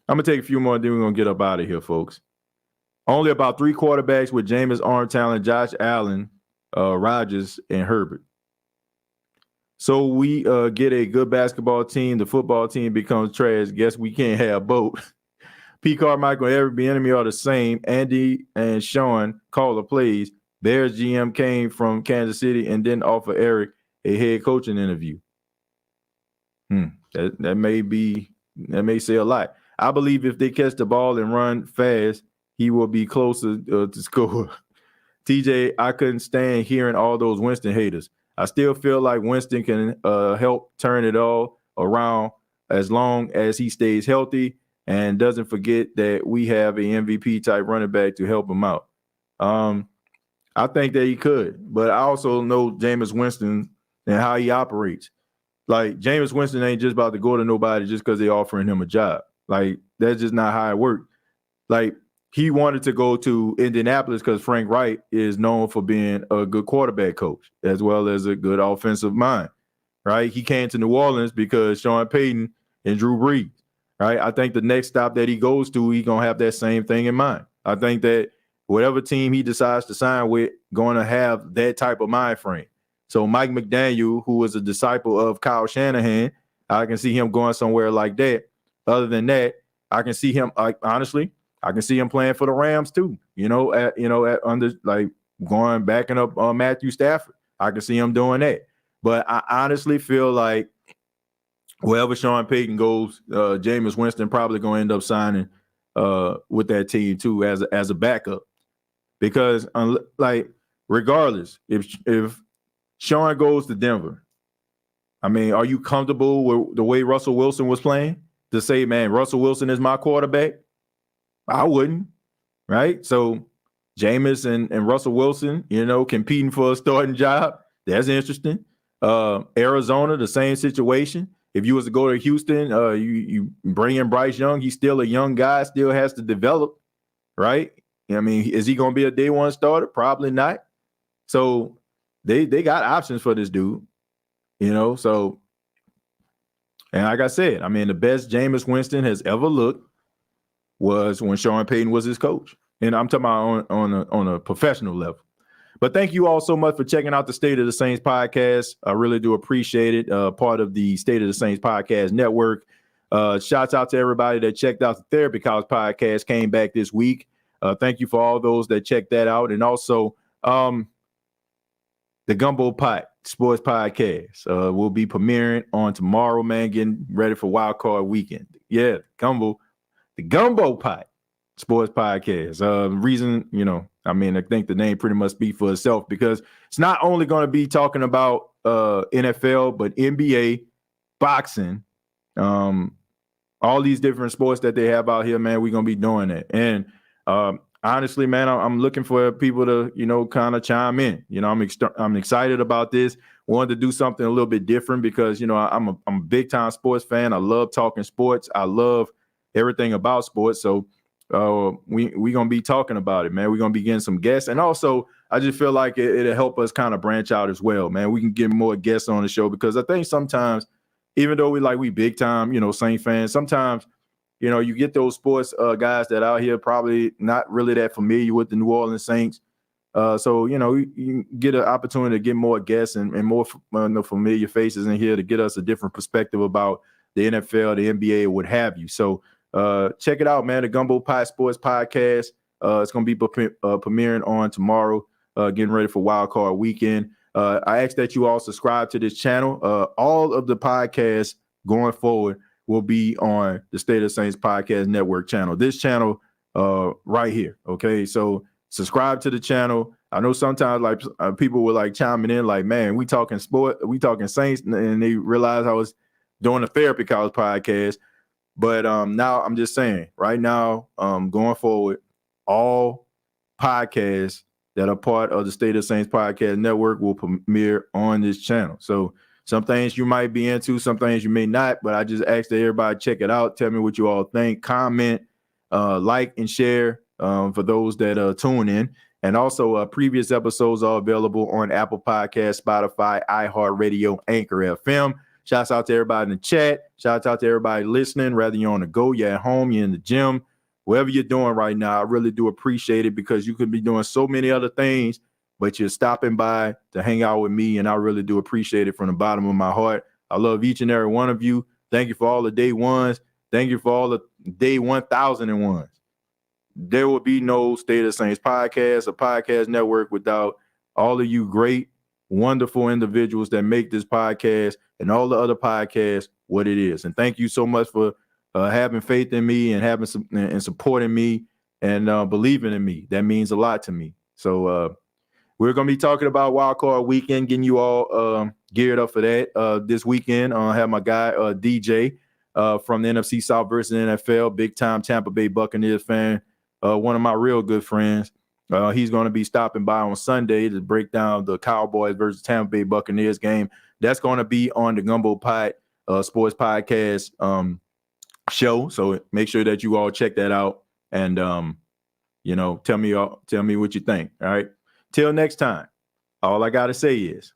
I'm going to take a few more, then we're going to get up out of here, folks. Only about 3 quarterbacks with Jameis arm talent: Josh Allen, Rodgers, and Herbert. So we get a good basketball team. The football team becomes trash. Guess we can't have both. P. Carmichael and Eric Bieniemy are the same. Andy and Sean call the plays. Bears GM came from Kansas City and didn't offer Eric a head coaching interview. That may say a lot. I believe if they catch the ball and run fast, he will be closer to score. TJ, I couldn't stand hearing all those Winston haters. I still feel like Winston can help turn it all around as long as he stays healthy and doesn't forget that we have an MVP type running back to help him out. I think that he could, but I also know Jameis Winston and how he operates. Like, Jameis Winston ain't just about to go to nobody just because they're offering him a job. Like, that's just not how it works. Like, he wanted to go to Indianapolis because Frank Wright is known for being a good quarterback coach as well as a good offensive mind, right? He came to New Orleans because Sean Payton and Drew Brees, right? I think the next stop that he goes to, he's going to have that same thing in mind. I think that whatever team he decides to sign with going to have that type of mind frame. So Mike McDaniel, who was a disciple of Kyle Shanahan, I can see him going somewhere like that. Other than that, I can see him, honestly, I can see him playing for the Rams too. Under like going backing up Matthew Stafford. I can see him doing that. But I honestly feel like wherever Sean Payton goes, Jameis Winston probably going to end up signing with that team too as a backup. Because regardless, if Sean goes to Denver, I mean, are you comfortable with the way Russell Wilson was playing to say, man, Russell Wilson is my quarterback? I wouldn't, right? So Jameis and Russell Wilson, competing for a starting job, that's interesting. Arizona, the same situation. If you was to go to Houston, you bring in Bryce Young. He's still a young guy, still has to develop, right? I mean, is he going to be a day one starter? Probably not. So they got options for this dude, So, and like I said, I mean, the best Jameis Winston has ever looked was when Sean Payton was his coach. And I'm talking about on a professional level. But thank you all so much for checking out the State of the Saints podcast. I really do appreciate it. Part of the State of the Saints podcast network. Shouts out to everybody that checked out the Therapy Couch podcast, came back this week. Thank you for all those that checked that out. And also the Gumbo Pot Sports Podcast will be premiering on tomorrow, man, getting ready for Wild Card Weekend. Yeah, the Gumbo Pot Sports Podcast. Reason, I think the name pretty much speaks for itself because it's not only going to be talking about NFL, but NBA, boxing, all these different sports that they have out here, man. We're going to be doing it. And honestly, man, I'm looking for people to, kind of chime in. I'm excited about this. Wanted to do something a little bit different because, I'm a big time sports fan. I love talking sports. I love everything about sports. So we gonna be talking about it, man. We're gonna be getting some guests, and also I just feel like it'll help us kind of branch out as well, man. We can get more guests on the show because I think sometimes, even though we big time, Saint fans, sometimes you get those sports guys that out here probably not really that familiar with the New Orleans Saints. So you get an opportunity to get more guests and more familiar faces in here to get us a different perspective about the NFL, the NBA, what have you. So check it out, man. The Gumbo Pie Sports Podcast. It's going to be premiering on tomorrow, getting ready for Wild Card Weekend. I ask that you all subscribe to this channel. All of the podcasts going forward will be on the State of Saints Podcast Network channel. This channel right here, okay? So subscribe to the channel. I know sometimes people were chiming in man, we talking sport, we talking Saints, and they realize I was doing a Therapy Couch podcast. But now I'm just saying, right now, going forward, all podcasts that are part of the State of Saints Podcast Network will premiere on this channel. So some things you might be into, some things you may not, but I just ask that everybody check it out. Tell me what you all think. Comment, like, and share for those that tune in. And also previous episodes are available on Apple Podcasts, Spotify, iHeartRadio, Anchor FM. Shouts out to everybody in the chat. Shouts out to everybody listening, whether you're on the go, you're at home, you're in the gym, whatever you're doing right now. I really do appreciate it because you could be doing so many other things, but you're stopping by to hang out with me, and I really do appreciate it from the bottom of my heart. I love each and every one of you. Thank you for all the day ones. Thank you for all the day 1001s. There will be no State of Saints podcast or podcast network without all of you great, wonderful individuals that make this podcast and all the other podcasts what it is. And thank you so much for having faith in me and having some and supporting me and believing in me. That means a lot to me. So we're going to be talking about Wild Card Weekend, getting you all geared up for that this weekend. I have my guy DJ from the NFC South versus the NFL, big time Tampa Bay Buccaneers fan, one of my real good friends. He's going to be stopping by on Sunday to break down the Cowboys versus Tampa Bay Buccaneers game. That's going to be on the Gumbo Pod Sports Podcast show. So make sure that you all check that out and tell me what you think. All right. Till next time. All I gotta say is